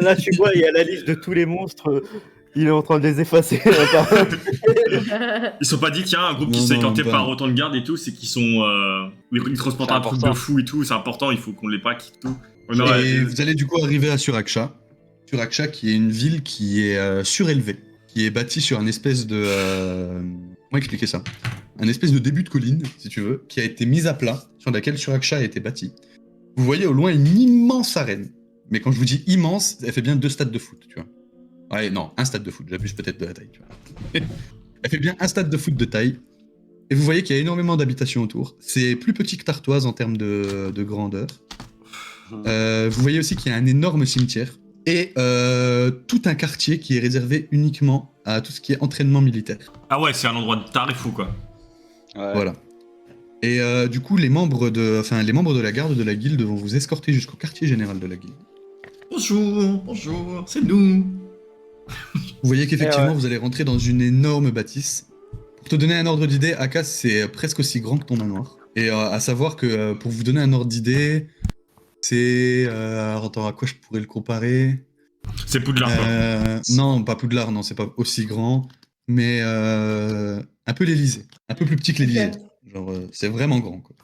Là, tu vois, il y a la liste de tous les monstres. Il est en train de les effacer. Ils sont pas dit, tiens, un groupe qui Non, se fait non, canter bah. par autant de gardes et tout, c'est qu'ils sont. Ils transportent C'est un truc important. de fou et tout, c'est important, il faut qu'on les pack et tout. Non, Et ouais, vous allez du coup arriver à Suraksha. Suraksha qui est une ville qui est surélevée, qui est bâtie sur un espèce de... Comment expliquer ça? Un espèce de début de colline, si tu veux, qui a été mise à plat, sur laquelle Suraksha a été bâtie. Vous voyez au loin une immense arène. Mais quand je vous dis immense, elle fait bien 2 stades de foot, tu vois. Ouais, non, un stade de foot, j'abuse peut-être de la taille, tu vois. Elle fait bien un stade de foot de taille. Et vous voyez qu'il y a énormément d'habitations autour. C'est plus petit que Tartoise en termes de grandeur. Vous voyez aussi qu'il y a un énorme cimetière et tout un quartier qui est réservé uniquement à tout ce qui est entraînement militaire. Ah ouais, c'est un endroit de taré fou quoi. Ouais. Voilà. Et du coup, les membres de la garde de la guilde vont vous escorter jusqu'au quartier général de la guilde. Bonjour, c'est nous. Vous voyez qu'effectivement, vous allez rentrer dans une énorme bâtisse. Pour te donner un ordre d'idée, Akas, c'est presque aussi grand que ton manoir. Et à savoir que, pour vous donner un ordre d'idée, c'est... attends, à quoi je pourrais le comparer? C'est Poudlard quoi. Non, pas Poudlard, non, c'est pas aussi grand. Mais un peu l'Elysée. Un peu plus petit que l'Elysée. Ok. Genre, c'est vraiment grand, quoi.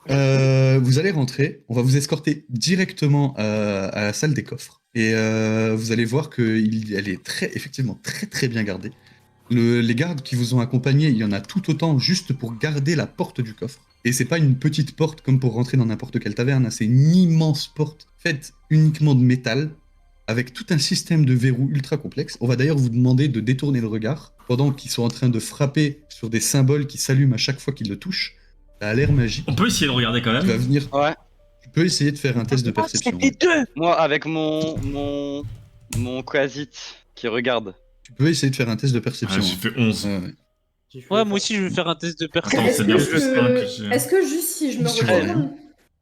Vous allez rentrer, on va vous escorter directement à la salle des coffres. Et vous allez voir qu'elle est effectivement très bien gardée. Les gardes qui vous ont accompagné, il y en a tout autant juste pour garder la porte du coffre. Et c'est pas une petite porte comme pour rentrer dans n'importe quelle taverne, hein, c'est une immense porte faite uniquement de métal, avec tout un système de verrous ultra complexe. On va d'ailleurs vous demander de détourner le regard pendant qu'ils sont en train de frapper sur des symboles qui s'allument à chaque fois qu'ils le touchent. Ça a l'air magique. On peut essayer de regarder quand Tu vas même. venir. Ouais. Tu peux essayer de faire un test de perception. Moi, avec mon quasit qui regarde. Tu peux essayer de faire un test de perception. Ah, j'ai fait 11. Ouais. Ouais, moi aussi, je vais faire un test de Attends, perception. c'est bien. Est-ce que juste si je me Tu vois rien. retourne,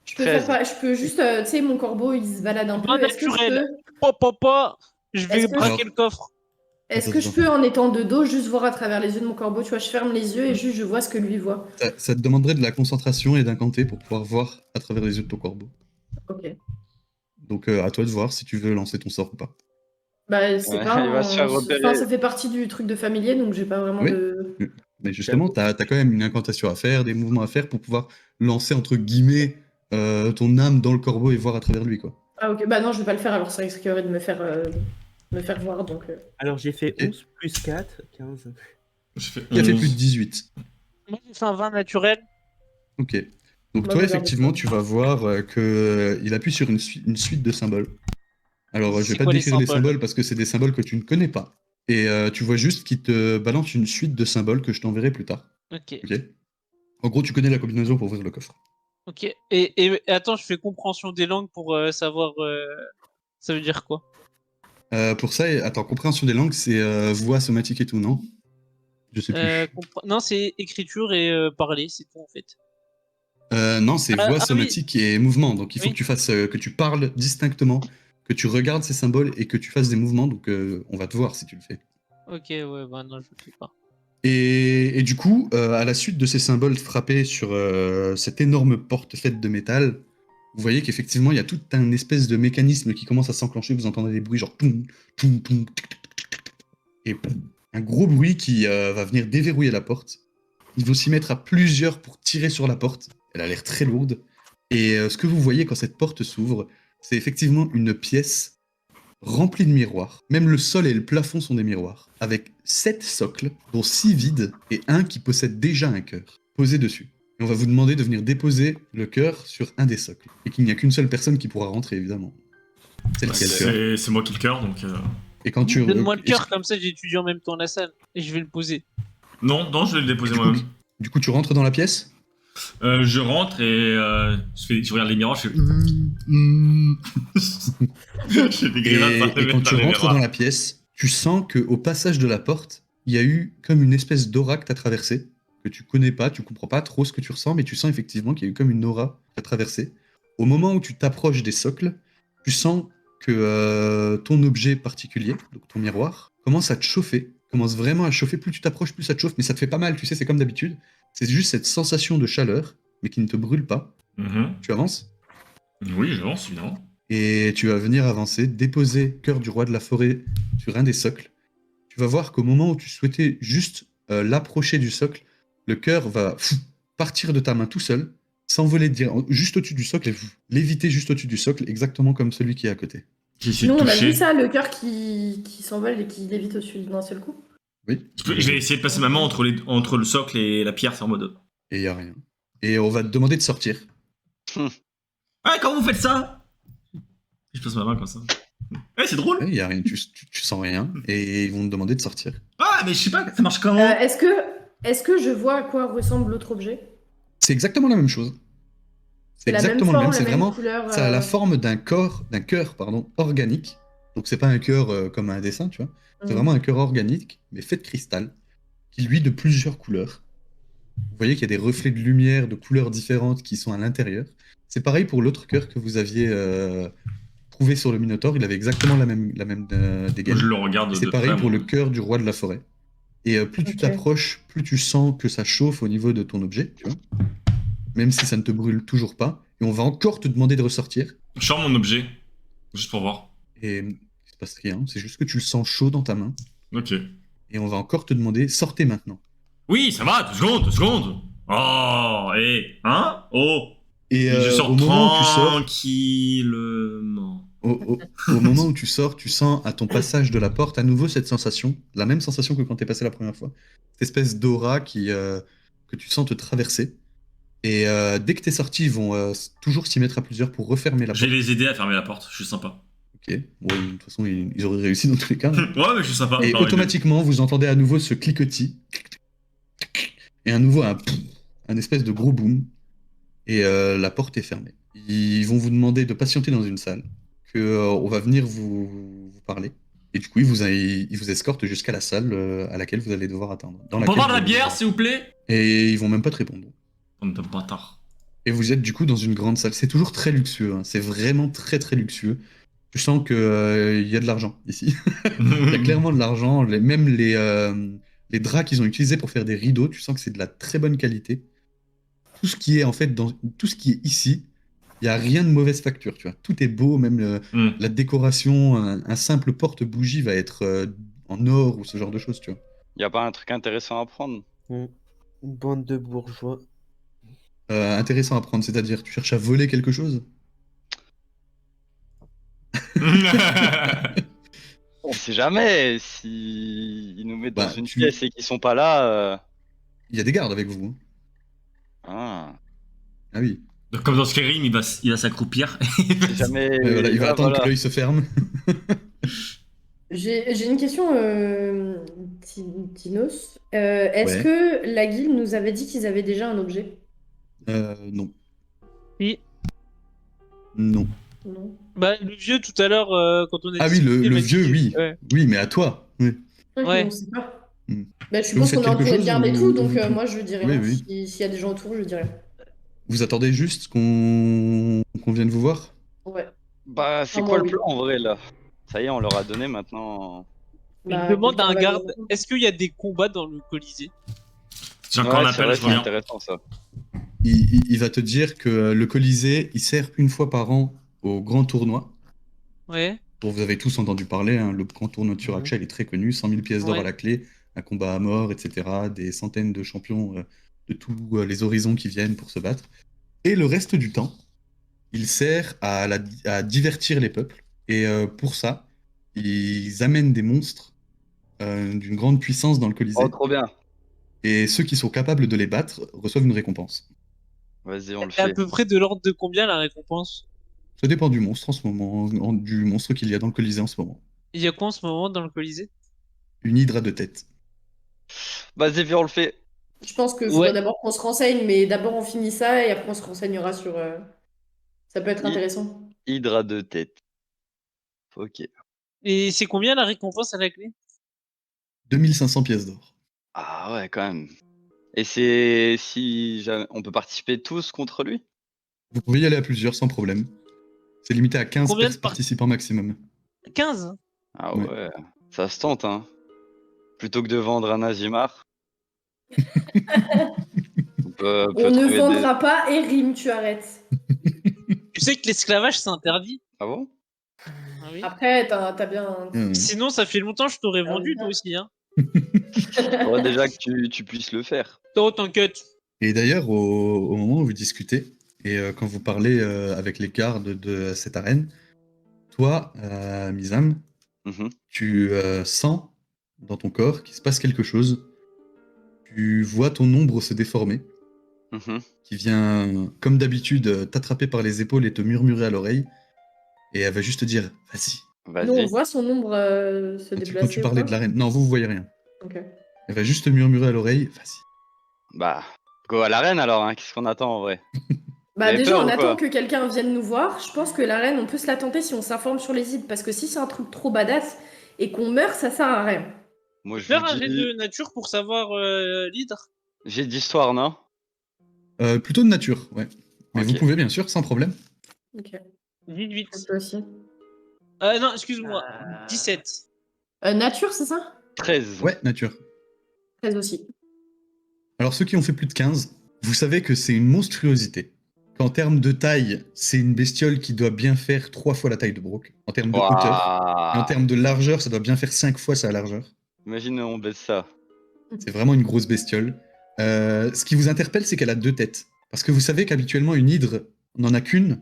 je peux 13. faire je peux juste, tu sais, mon corbeau il se balade un peu. Pas Est-ce que je naturel. peux, Papa, je vais Est-ce que- braquer Alors- le coffre. est-ce que je peux en étant de dos juste voir à travers les yeux de mon corbeau? Tu vois, je ferme les yeux et juste je vois ce que lui voit. Ça te demanderait de la concentration et d'incanter pour pouvoir voir à travers les yeux de ton corbeau. Ok. Donc à toi de voir si tu veux lancer ton sort ou pas. Bah, c'est Ouais, pas il va se faire repérer. Enfin, ça fait partie du truc de familier, donc j'ai pas vraiment Oui. de... Mais justement, t'as quand même une incantation à faire, des mouvements à faire pour pouvoir lancer, entre guillemets, ton âme dans le corbeau et voir à travers lui, quoi. Ah ok, bah non, je vais pas le faire, alors ça risquerait de me faire voir, donc... Alors j'ai fait Ok. 11 plus 4, 15. J'ai fait Qui a fait 11. plus de 18. Moi, j'ai fait un vin naturel. Ok. Donc Moi, toi, je garde effectivement, ça. tu vas voir que il appuie sur une suite de symboles. Alors, je vais C'est pas quoi te les décrire les symboles symboles parce que c'est des symboles que tu ne connais pas. Et tu vois juste qu'il te balance une suite de symboles que je t'enverrai plus tard. Ok. Ok. En gros, tu connais la combinaison pour ouvrir le coffre. Ok. Et attends, je fais compréhension des langues pour savoir. Ça veut dire quoi? Pour ça, attends, compréhension des langues, c'est voix somatique et tout, non? Je sais plus. Non, c'est écriture et parler, c'est tout en fait. Non, c'est voix Ah oui, somatique et mouvement. Donc il faut Oui. que tu fasses, que tu parles distinctement, que tu regardes ces symboles et que tu fasses des mouvements. Donc on va te voir si tu le fais. Ok, ouais, bah non, je le fais pas. Et du coup, à la suite de ces symboles frappés sur cette énorme porte faite de métal, vous voyez qu'effectivement, il y a tout un espèce de mécanisme qui commence à s'enclencher. Vous entendez des bruits genre toum, toum, toum, tic, tic, tic, tic, tic. Et un gros bruit qui va venir déverrouiller la porte. Il faut s'y mettre à plusieurs pour tirer sur la porte. Elle a l'air très lourde. Et ce que vous voyez quand cette porte s'ouvre, c'est effectivement une pièce remplie de miroirs. Même le sol et le plafond sont des miroirs. Avec 7 socles, dont 6 vides et un qui possède déjà un cœur posé dessus. Et on va vous demander de venir déposer le cœur sur un des socles. Et qu'il n'y a qu'une seule personne qui pourra rentrer, évidemment. C'est lequel le cœur. C'est moi qui le cœur, donc. Et quand tu... Donne-moi le cœur, comme ça j'étudie en même temps la salle. Et je vais le poser. Non, non, je vais le déposer du, coup, moi-même. du coup, tu rentres dans la pièce. Je rentre et je regarde les miroirs, je fais. J'ai des grimaces par Et quand tu les rentres miroirs. dans la pièce, tu sens qu'au passage de la porte, il y a eu comme une espèce d'aura que tu as traversée, que tu connais pas, tu comprends pas trop ce que tu ressens, mais tu sens effectivement qu'il y a eu comme une aura que tu as traversée. Au moment où tu t'approches des socles, tu sens que ton objet particulier, donc ton miroir, commence à te chauffer, commence vraiment à chauffer. Plus tu t'approches, plus ça te chauffe, mais ça te fait pas mal, tu sais, c'est comme d'habitude. C'est juste cette sensation de chaleur, mais qui ne te brûle pas. Mhm. Tu avances Oui, j'avance, évidemment. et tu vas venir avancer, déposer Cœur du Roi de la Forêt sur un des socles. Tu vas voir qu'au moment où tu souhaitais juste l'approcher du socle, le cœur va partir de ta main tout seul, s'envoler juste au-dessus du socle et l'éviter juste au-dessus du socle, exactement comme celui qui est à côté. J'ai essayé Nous, de on a toucher. vu ça, le cœur qui s'envole et qui lévite au-dessus d'un seul coup. Oui. Je vais essayer de passer ma main entre le socle et la pierre, c'est en mode. Et il n'y a rien. Et on va te demander de sortir. Ah, comment vous faites ça? Je passe ma main comme ça. Ouais, c'est drôle. Il n'y a rien, tu sens rien. Et ils vont te demander de sortir. Ah, mais je sais pas, ça marche comment? Est-ce que je vois à quoi ressemble l'autre objet? C'est exactement la même chose. C'est la même exactement le forme, même. la C'est même vraiment. couleur. Ça a la forme d'un cœur, organique. Donc c'est pas un cœur comme un dessin, tu vois. C'est vraiment un cœur organique, mais fait de cristal, qui lui de plusieurs couleurs. Vous voyez qu'il y a des reflets de lumière de couleurs différentes qui sont à l'intérieur. C'est pareil pour l'autre cœur que vous aviez trouvé sur le Minotaure. Il avait exactement la même dégaine. Je le regarde Et c'est de pareil près, pour moi. le cœur du roi de la forêt. Et plus tu Ok. t'approches, plus tu sens que ça chauffe au niveau de ton objet, tu vois. Même si ça ne te brûle toujours pas. Et on va encore te demander de ressortir. Je sors mon objet, juste pour voir. Et il se passe rien. C'est juste que tu le sens chaud dans ta main. Ok. Et on va encore te demander, sortez maintenant. Oui, ça va, 2 secondes. Oh, hein? Oh. Et Je sors au moment où tu sors, tranquillement. au moment où tu sors, tu sens à ton passage de la porte à nouveau cette sensation, la même sensation que quand t'es passé la première fois. Cette espèce d'aura que tu sens te traverser. Et dès que t'es sorti, ils vont toujours s'y mettre à plusieurs pour refermer la Je vais porte. les aider à fermer la porte, je suis sympa. Ok. Bon, de toute façon, ils auraient réussi dans tous les cas. Ouais, mais je suis sympa. Et Enfin, automatiquement, vous entendez à nouveau ce cliquetis. Et à nouveau un espèce de gros boom. Et la porte est fermée. Ils vont vous demander de patienter dans une salle, on va venir vous parler. Et du coup, ils vous escortent jusqu'à la salle à laquelle vous allez devoir attendre. Dans On peut laquelle avoir de la vous- bière, s'il vous plaît? Et ils vont même pas te répondre. On est un bâtard. Et vous êtes du coup dans une grande salle. C'est toujours très luxueux. Hein. C'est vraiment très très luxueux. Tu sens que y a de l'argent ici. Il y a clairement de l'argent. Même les draps qu'ils ont utilisés pour faire des rideaux, tu sens que c'est de la très bonne qualité. Tout ce qui est en fait tout ce qui est ici Il y a rien de mauvaise facture, tu vois. Tout est beau, même Hmm. la décoration, un simple porte-bougie va être en or ou ce genre de choses, tu vois. Y a pas un truc intéressant à prendre? Une bande de bourgeois. Intéressant à prendre, c'est-à-dire, tu cherches à voler quelque chose? On sait jamais si ils nous mettent dans Bah, une pièce et qu'ils sont pas là. Il y a des gardes avec vous, hein. Ah. Ah oui. Donc, comme dans Skyrim, il va s'accroupir. Si jamais. Ouais, voilà, il va Ah, attendre voilà. que l'œil se ferme. J'ai une question, Tinos. Est-ce Ouais. que la guilde nous avait dit qu'ils avaient déjà un objet? Non. Oui. Non. Non. Bah, le vieux, tout à l'heure, quand on a Ah oui, discuté, le m'a vieux, dit- oui. Ouais. Oui, mais à toi. Oui. Ouais. On sait pas. Hmm. Bah, je Vous suppose faites qu'on est quelque entouré de chose gardes et ou- tout, donc ou- moi je dis Oui, rien. oui. S'il y a des gens autour, je dis rien. Vous attendez juste qu'on vienne vous voir? Ouais. Bah, c'est Ah, quoi moi, le oui. plan en vrai là? Ça y est, on leur a donné maintenant. Je Bah, demande à quelqu'un un va garde, nous- est-ce qu'il y a des combats dans le Colisée? J'ai encore un Ouais, c'est appel, vrai, je c'est reviens. intéressant ça. Il va te dire que le Colisée, il sert une fois par an au grand tournoi. Ouais. Bon, vous avez tous entendu parler, hein, le grand tournoi de Turaksha, il est très connu, 100 000 pièces d'or à Ouais. la clé, un combat à mort, etc. Des centaines de champions de tous les horizons qui viennent pour se battre. Et le reste du temps, il sert à divertir les peuples. Et pour ça, ils amènent des monstres d'une grande puissance dans le Oh, Colisée. trop bien. Et ceux qui sont capables de les battre reçoivent une récompense. Vas-y, on le Et à fait. peu près de l'ordre de combien la récompense? Ça dépend du monstre en ce moment, du monstre qu'il y a dans le Colisée en ce moment. Il y a quoi en ce moment dans le Colisée? Une hydre à 2 têtes. Vas-y, viens, on le fait. Je pense qu'il faudrait Ouais. d'abord qu'on se renseigne, mais d'abord on finit ça et après on se renseignera sur. Ça peut être I- intéressant. Hydre à 2 têtes. Ok. Et c'est combien la récompense à la clé? 2500 pièces d'or. Ah ouais, quand même. Et c'est si on peut participer tous contre lui? Vous pouvez y aller à plusieurs sans problème. C'est limité à 15 Combien de participants maximum. 15? Ah Ouais. ouais, ça se tente, hein. Plutôt que de vendre un Azimar, on peut On ne trouver des. vendra pas et rime, tu arrêtes. Tu sais que l'esclavage c'est interdit? Ah bon? Ah oui. Après, t'as bien. Sinon, ça fait longtemps que je t'aurais Ah oui. vendu toi aussi, hein. Faudrait déjà que tu puisses le faire. Oh, t'inquiète. Et d'ailleurs, au moment où vous discutez, et quand vous parlez avec les gardes de cette arène, toi, Mizam, Mhm, tu sens dans ton corps qu'il se passe quelque chose. Tu vois ton ombre se déformer, mhm. qui vient, comme d'habitude, t'attraper par les épaules et te murmurer à l'oreille. Et elle va juste te dire, vas-y. Nous, on Vas-y. voit son ombre se Quand déplacer. tu ou parlais pas de l'arène. Non, vous voyez rien. Ok. Elle va juste te murmurer à l'oreille, vas-y. Bah, go à l'arène alors, hein. Qu'est-ce qu'on attend en vrai? Bah avez déjà, peur on ou attend quoi que quelqu'un vienne nous voir. Je pense que la reine, on peut se la tenter si on s'informe sur les îles. Parce que si c'est un truc trop badass et qu'on meurt, ça sert à rien. Moi je Faire vous un jet dis. de nature pour savoir l'hydre. J'ai d'histoire, non? Plutôt de nature, ouais. Mais Ok. vous pouvez, bien sûr, sans problème. Ok. 18. Toi aussi. Non, excuse-moi. 17. Nature, c'est ça? 13. Ouais, nature. 13 aussi. Alors, ceux qui ont fait plus de 15, vous savez que c'est une monstruosité. Qu'en termes de taille, c'est une bestiole qui doit bien faire 3 fois la taille de Brock. En termes de hauteur. Et en Waouh. termes de largeur, ça doit bien faire 5 fois sa largeur. Imagine on baisse ça. C'est vraiment une grosse bestiole. Ce qui vous interpelle, c'est qu'elle a 2 têtes. Parce que vous savez qu'habituellement, une hydre n'en a qu'une,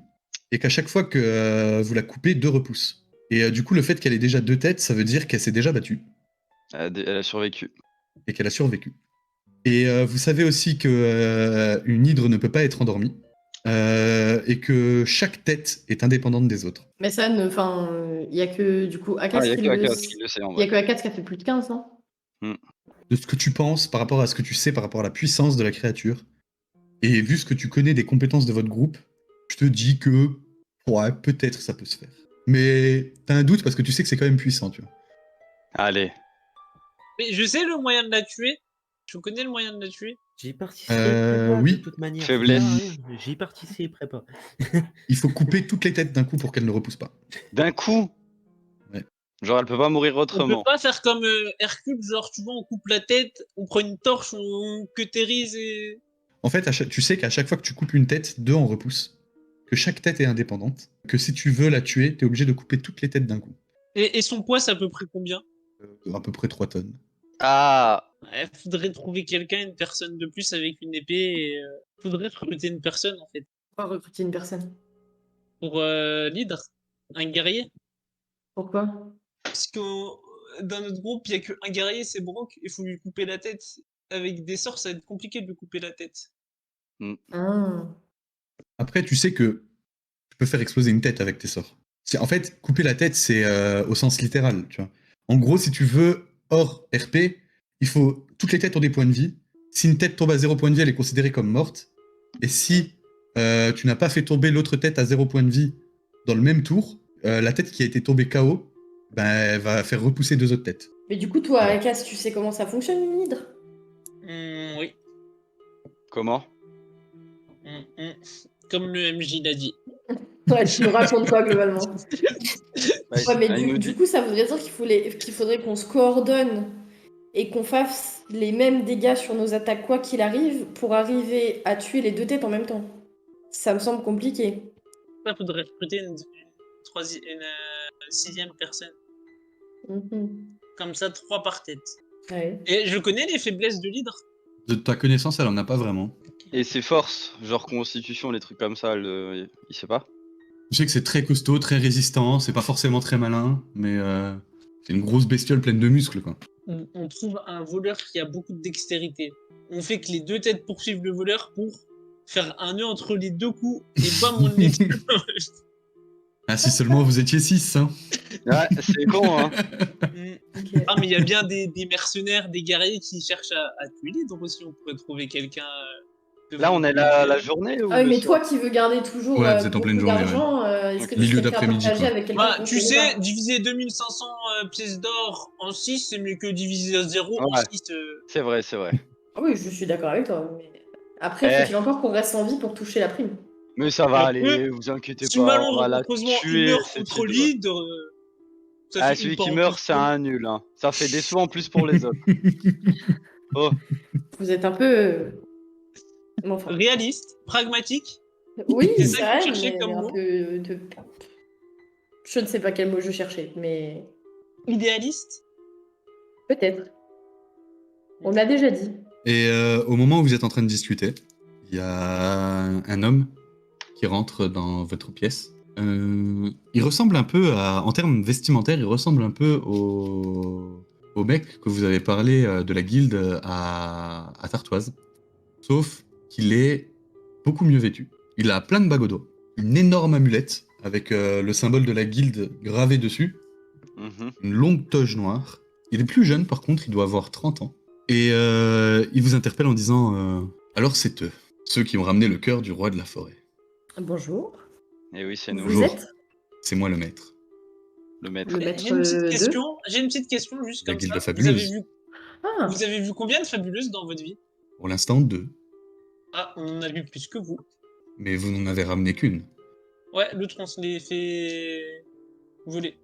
et qu'à chaque fois que vous la coupez, 2 repoussent. Et du coup, le fait qu'elle ait déjà 2 têtes, ça veut dire qu'elle s'est déjà battue, Elle a survécu. et qu'elle a survécu. Et vous savez aussi que une hydre ne peut pas être endormie, et que chaque tête est indépendante des autres. Mais ça, enfin, il y a que du coup Akas Ah, il y a qui que le. Akas qui le sait en Il y a vrai. que Akas qui a fait plus de 15, non? De ce que tu penses par rapport à ce que tu sais, par rapport à la puissance de la créature, et vu ce que tu connais des compétences de votre groupe, je te dis que ouais, peut-être ça peut se faire. Mais t'as un doute parce que tu sais que c'est quand même puissant, tu vois. Allez. Mais je sais le moyen de la tuer. Je connais le moyen de la tuer. J'y participerai pas oui. de toute manière. Faiblesse. Ça sert à rien. J'y participerai pas. Il faut couper toutes les têtes d'un coup pour qu'elle ne repousse pas. D'un coup. Ouais. Genre elle peut pas mourir On peut autrement. pas faire comme Hercule, genre tu vois, on coupe la tête, on prend une torche, on cautérise et. En fait, tu sais qu'à chaque fois que tu coupes une tête, 2 en repoussent. que chaque tête est indépendante, que si tu veux la tuer, t'es obligé de couper toutes les têtes d'un coup. Et son poids, c'est à peu près combien? À peu près 3 tonnes. Ah, Il faudrait trouver quelqu'un, une personne de plus avec une épée. Et, faudrait recruter une personne, en fait. On va recruter une personne. Pour l'hydre. Un guerrier. Pourquoi? Parce que dans notre groupe, il n'y a qu'un guerrier, c'est Brock. Il faut lui couper la tête. Avec des sorts, ça va être compliqué de lui couper la tête. Ah. Après, tu sais que tu peux faire exploser une tête avec tes sorts. En fait, couper la tête, c'est au sens littéral, tu vois. En gros, si tu veux, hors RP, il faut... Toutes les têtes ont des points de vie. Si une tête tombe à 0 point de vie, elle est considérée comme morte. Et si tu n'as pas fait tomber l'autre tête à 0 point de vie dans le même tour, la tête qui a été tombée KO, ben, elle va faire repousser 2 autres têtes. Mais du coup, toi, Akas, tu sais comment ça fonctionne, une hydre? Oui. comment? Comme le MJ l'a dit. Ouais, tu nous racontes quoi, globalement? Ouais, Ouais, mais il nous du dit- coup, ça voudrait dire qu'il faudrait qu'on se coordonne et qu'on fasse les mêmes dégâts sur nos attaques, quoi qu'il arrive, pour arriver à tuer les 2 têtes en même temps. Ça me semble compliqué. Il faudrait recruter une sixième personne. Mhm. Comme ça, 3 par tête. Ouais. Et je connais les faiblesses de l'hydre. De ta connaissance, elle en a pas vraiment. Et ses forces, genre constitution, les trucs comme ça, il sait pas? Je sais que c'est très costaud, très résistant, c'est pas forcément très malin, mais c'est une grosse bestiole pleine de muscles, quoi. On trouve un voleur qui a beaucoup de dextérité. On fait que les 2 têtes poursuivent le voleur pour faire un nœud entre les 2 coups et bam, on les tue. Ah, si seulement vous étiez 6, hein. Ouais, c'est con, hein. Ok. Ah, mais il y a bien des mercenaires, des guerriers qui cherchent à tuer l'hydre aussi. On pourrait trouver quelqu'un. Là, on est la journée ou Ah oui, le mais soir? toi qui veux garder toujours Ouais, vous êtes en beaucoup pleine journée, d'argent, est-ce que Ok. tu Milieu serais prêt à d'après-midi, partager quoi. avec quelqu'un Bah, qu'on tu connaît sais, pas? diviser 2500 pièces d'or en 6, c'est mieux que diviser à 0 en Ouais. 6. C'est vrai, c'est vrai. Ah oui, je suis d'accord avec toi. Mais... Après, Eh. faut-il encore qu'on reste en vie pour toucher la prime? Mais ça va Après, aller, vous inquiétez Si pas, on va malheureusement la il tuer, meurt cette contre hydre. l'hydre, ça Ah, fait celui une part qui en meurt, plus c'est pour nous. un nul, hein. Ça fait des sous en plus pour les autres. Oh, Vous êtes un peu... mais enfin... Réaliste, pragmatique, Oui, c'est c'est ça que vrai, vous cherchez mais comme un mot. peu... Je ne sais pas quel mot je cherchais, mais... Idéaliste. Peut-être. On l'a déjà dit. Et au moment où vous êtes en train de discuter, il y a un homme qui rentre dans votre pièce. Il ressemble un peu en termes vestimentaires, il ressemble un peu au mec que vous avez parlé de la guilde à Tartoise. Sauf qu'il est beaucoup mieux vêtu. Il a plein de bagues au doigt, une énorme amulette avec le symbole de la guilde gravé dessus, une longue toge noire. Il est plus jeune par contre, il doit avoir 30 ans. Et il vous interpelle en disant alors c'est eux, ceux qui ont ramené le cœur du roi de la forêt. Bonjour. et oui, c'est nous, Vous Bonjour. êtes C'est moi le maître. le maître. le maître J'ai une petite de... question. J'ai une petite question juste La comme guilde ça. fabuleuse. Ah, Vous avez vu combien de fabuleuses dans votre vie? Pour l'instant 2, Ah, on en a vu plus que vous. mais vous n'en avez ramené qu'une. Ouais, l'autre on se l'est fait voler.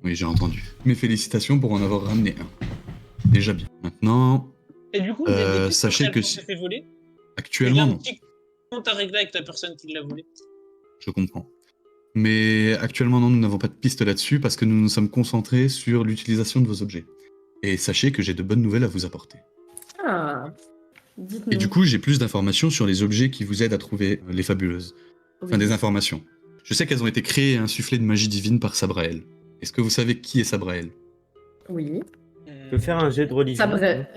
Oui, j'ai entendu. Mes félicitations pour en avoir ramené un. Déjà bien. Maintenant, Et du coup, vous avez des pistes sachez sur que celle qu'on s'est fait voler? Il y actuellement a un non, petit compte à régler avec la personne qui l'a volé. je comprends. Mais actuellement non, nous n'avons pas de piste là-dessus parce que nous nous sommes concentrés sur l'utilisation de vos objets. Et sachez que j'ai de bonnes nouvelles à vous apporter. ah. Dites-nous. Et du coup, j'ai plus d'informations sur les objets qui vous aident à trouver les fabuleuses. Enfin, des informations. Je sais qu'elles ont été créées et insufflées de magie divine par Sabrael. Est-ce que vous savez qui est Sabrael? Oui. Je peux faire un jet de religion. Ça brûle.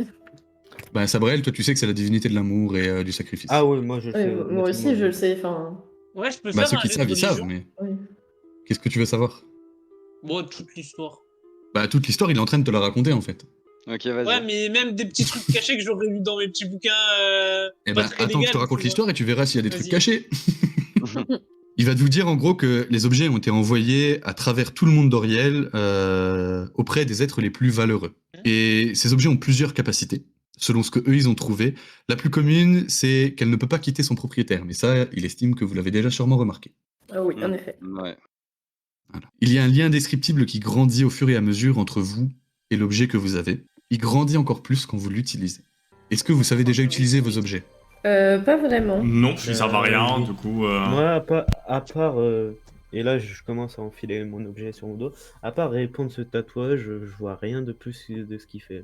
Bah, Sabrael, toi, tu sais que c'est la divinité de l'amour et du sacrifice. Ah oui, moi je sais. Moi aussi, je le sais. Enfin... Ouais, je peux Bah, faire ceux un qui jet de savent, ils savent, religion. mais Oui. qu'est-ce que tu veux savoir? Bon, toute l'histoire. Bah, toute l'histoire, il est en train de te la raconter, en fait. Ok, vas-y. Ouais, mais même des petits trucs cachés que j'aurais lu dans mes petits bouquins. Eh pas ben, très attends que je te légal, raconte tu vois. l'histoire et tu verras s'il y a des trucs Vas-y. cachés. Il va vous dire en gros que les objets ont été envoyés à travers tout le monde d'Oriel auprès des êtres les plus valeureux. Et ces objets ont plusieurs capacités, selon ce que eux ils ont trouvé. La plus commune, c'est qu'elle ne peut pas quitter son propriétaire, mais ça, il estime que vous l'avez déjà sûrement remarqué. Ah oui, en effet. Ouais. Voilà. Il y a un lien indescriptible qui grandit au fur et à mesure entre vous et l'objet que vous avez. Il grandit encore plus quand vous l'utilisez. Est-ce que vous savez déjà utiliser vos objets? Pas vraiment. Non, ils servent à rien, oui. du coup. Moi, à part et là, je commence à enfiler mon objet sur mon dos. À part répondre ce tatouage, je vois rien de plus de ce qu'il fait.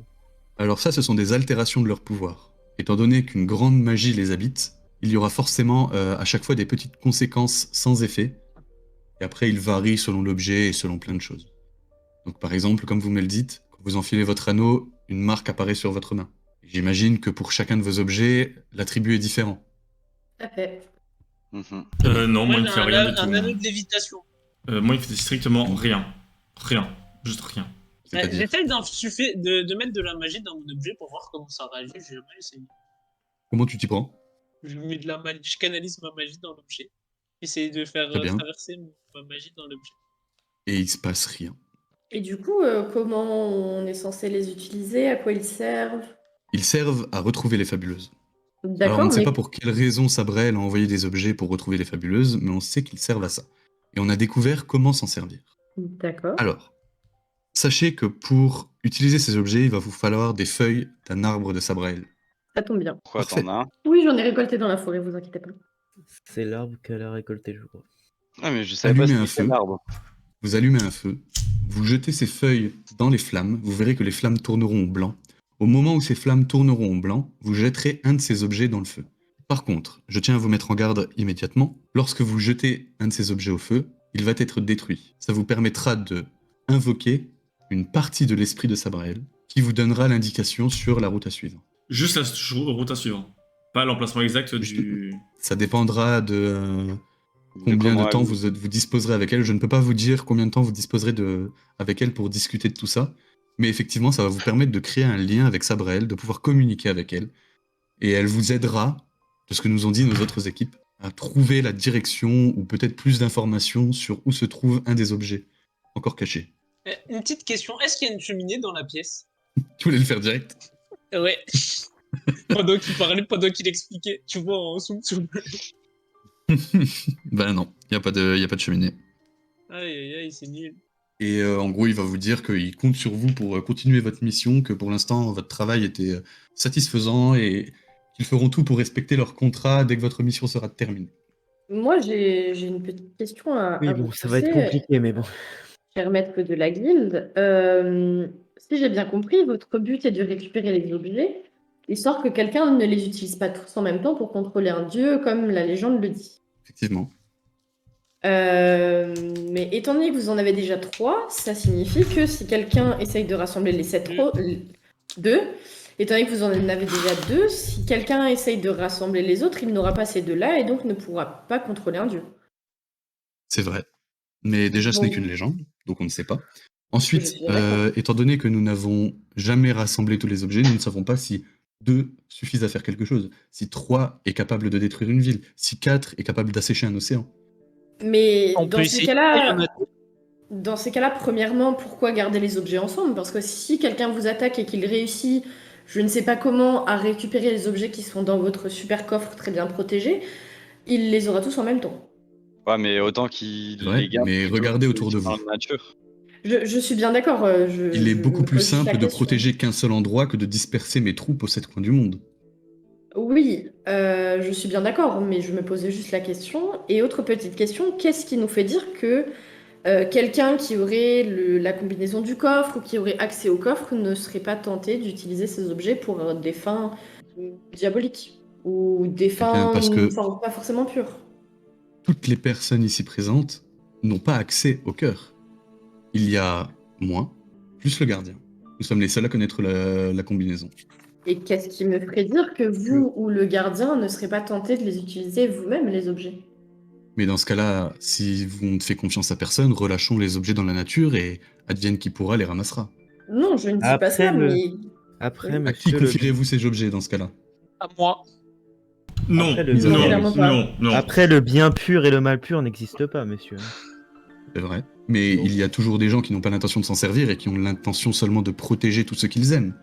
Alors ça, ce sont des altérations de leur pouvoir. Étant donné qu'une grande magie les habite, il y aura forcément à chaque fois des petites conséquences sans effet. Et après, ils varient selon l'objet et selon plein de choses. Donc par exemple, comme vous me le dites, quand vous enfilez votre anneau, une marque apparaît sur votre main. J'imagine que pour chacun de vos objets, l'attribut est différent. Tout à fait. Mhm. Non, moi, il me j'ai fait rien du tout. un anneau de lévitation. Moi, il fait strictement rien. Rien. Juste rien. C'est-à-dire, J'essaie de mettre de la magie dans mon objet pour voir comment ça réagit. J'ai jamais essayé. comment tu t'y prends? Je mets de la magie, je canalise ma magie dans l'objet. J'essaie de faire Très bien. traverser ma magie dans l'objet. Et il se passe rien. Et du coup, comment on est censé les utiliser? À quoi ils servent? Ils servent à retrouver les fabuleuses. Alors on D'accord, ne sait mais pas pour quelle raison Sabrael a envoyé des objets pour retrouver les fabuleuses, mais on sait qu'ils servent à ça. Et on a découvert comment s'en servir. d'accord. Alors, sachez que pour utiliser ces objets, il va vous falloir des feuilles d'un arbre de Sabrael. Ça tombe bien. Pourquoi Parfait. t'en as un? Oui, j'en ai récolté dans la forêt, vous inquiétez pas. C'est l'arbre qu'elle a récolté, je crois. Ah, mais je savais pas Allumez un c'était quel feu. arbre. Vous allumez un feu, vous jetez ces feuilles dans les flammes, vous verrez que les flammes tourneront au blanc. Au moment où ces flammes tourneront au blanc, vous jetterez un de ces objets dans le feu. Par contre, je tiens à vous mettre en garde immédiatement, lorsque vous jetez un de ces objets au feu, il va être détruit. Ça vous permettra de invoquer une partie de l'esprit de Sabrael, qui vous donnera l'indication sur la route à suivre. Juste la route à suivre. Pas l'emplacement exact du. Ça dépendra de combien comment de temps elle- vous disposerez avec elle. Je ne peux pas vous dire combien de temps vous disposerez avec elle pour discuter de tout ça. Mais effectivement, ça va vous permettre de créer un lien avec Sabrael, de pouvoir communiquer avec elle. Et elle vous aidera, de ce que nous ont dit nos autres équipes, à trouver la direction ou peut-être plus d'informations sur où se trouve un des objets encore cachés. Une petite question, est-ce qu'il y a une cheminée dans la pièce? Tu voulais le faire direct? Ouais. Pendant qu'il parlait, pendant qu'il expliquait, tu vois, en zoom. Ben non, il n'y a pas de cheminée. Aïe aïe aïe, c'est nul. Et en gros, il va vous dire qu'il compte sur vous pour continuer votre mission, que pour l'instant, votre travail était satisfaisant et qu'ils feront tout pour respecter leur contrat dès que votre mission sera terminée. Moi, j'ai une petite question à Oui, vous bon, ça va être poser, compliqué, mais bon. cher maître de la guilde. Si j'ai bien compris, votre but est de récupérer les objets, histoire que quelqu'un ne les utilise pas tous en même temps pour contrôler un dieu, comme la légende le dit. Effectivement. Mais étant donné que vous en avez déjà 3, ça signifie que si quelqu'un essaye de rassembler les 2, étant donné que vous en avez déjà 2, si quelqu'un essaye de rassembler les autres, il n'aura pas ces 2-là et donc ne pourra pas contrôler un dieu. C'est vrai. Mais déjà, ce n'est Bon. qu'une légende, donc on ne sait pas. Je Ensuite, suis d'accord. étant donné que nous n'avons jamais rassemblé tous les objets, nous ne savons pas si 2 suffisent à faire quelque chose, si 3 est capable de détruire une ville, si 4 est capable d'assécher un océan. Mais On peut dans ces essayer. cas-là, premièrement, pourquoi garder les objets ensemble? Parce que si quelqu'un vous attaque et qu'il réussit, je ne sais pas comment, à récupérer les objets qui sont dans votre super coffre très bien protégé, il les aura tous en même temps. Ouais, mais autant qu'il C'est vrai, les garde. mais plutôt regardez que autour de dans vous. la nature. Je suis bien d'accord. Il est beaucoup me plus pose juste la simple de question. protéger qu'un seul endroit que de disperser mes troupes aux 7 coins du monde. Oui, je suis bien d'accord, mais je me posais juste la question. Et autre petite question, qu'est-ce qui nous fait dire que quelqu'un qui aurait la combinaison du coffre ou qui aurait accès au coffre ne serait pas tenté d'utiliser ces objets pour des fins diaboliques ou des fins parce que- pas forcément pures? Toutes les personnes ici présentes n'ont pas accès au cœur. Il y a moi, plus le gardien. Nous sommes les seuls à connaître la combinaison. Et qu'est-ce qui me ferait dire que vous ou le gardien ne serez pas tenté de les utiliser vous-même, les objets? Mais dans ce cas-là, si vous ne faites confiance à personne, relâchons les objets dans la nature et advienne qui pourra les ramassera. Non, je ne dis pas Après, ça, mais... Après, Oui. À qui monsieur le... confierez-vous ces objets dans ce cas-là? À moi. Non, Après, le Non, non, clairement pas. non, non. Après, le bien pur et le mal pur n'existent pas, monsieur. C'est vrai. Mais il y a toujours des gens qui n'ont pas l'intention de s'en servir et qui ont l'intention seulement de protéger tout ce qu'ils aiment.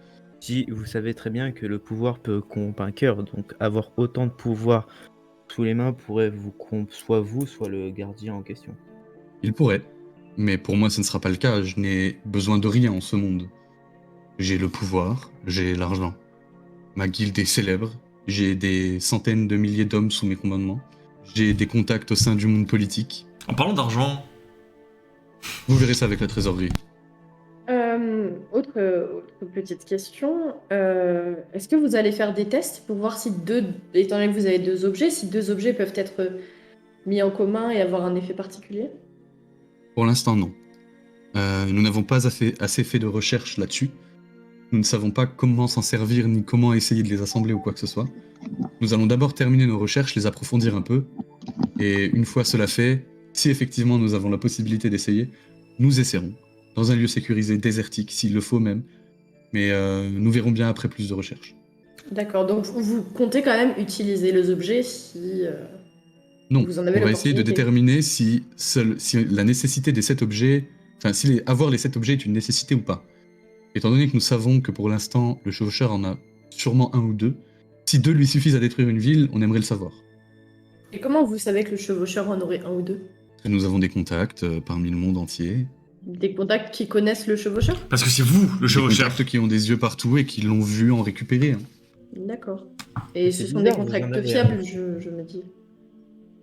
Si vous savez très bien que le pouvoir peut corrompre un cœur, donc avoir autant de pouvoir sous les mains pourrait vous corrompre soit vous, soit le gardien en question. Il pourrait. Mais pour moi, ce ne sera pas le cas. Je n'ai besoin de rien en ce monde. J'ai le pouvoir, j'ai l'argent. Ma guilde est célèbre, J'ai des centaines de milliers d'hommes sous mes commandements. J'ai des contacts au sein du monde politique. En parlant d'argent, Vous verrez ça avec la trésorerie. Autre petite question. Est-ce que vous allez faire des tests pour voir si étant donné que vous avez deux objets, si deux objets peuvent être mis en commun et avoir un effet particulier? Pour l'instant, non. Nous n'avons pas assez fait de recherches là-dessus. Nous ne savons pas comment s'en servir ni comment essayer de les assembler ou quoi que ce soit. Nous allons d'abord terminer nos recherches, les approfondir un peu. Et une fois cela fait, si effectivement nous avons la possibilité d'essayer, nous essaierons. Dans un lieu sécurisé, désertique, s'il le faut même. Mais nous verrons bien après plus de recherches. D'accord, donc vous comptez quand même utiliser les objets si Non, vous en avez on va essayer de l'opportunité. déterminer si la nécessité des 7 objets, enfin si avoir les 7 objets est une nécessité ou pas. Étant donné que nous savons que pour l'instant le chevaucheur en a sûrement un ou deux, si 2 lui suffisent à détruire une ville, on aimerait le savoir. Et comment vous savez que le chevaucheur en aurait un ou deux? Parce que nous avons des contacts parmi le monde entier, Des contacts qui connaissent le chevaucheur? parce que c'est vous, le des chevaucheur. contacts qui ont des yeux partout et qui l'ont vu en récupérer. Hein. D'accord. Et C'est ce sont bizarre, des vous en contacts avez fiables, un. je me dis.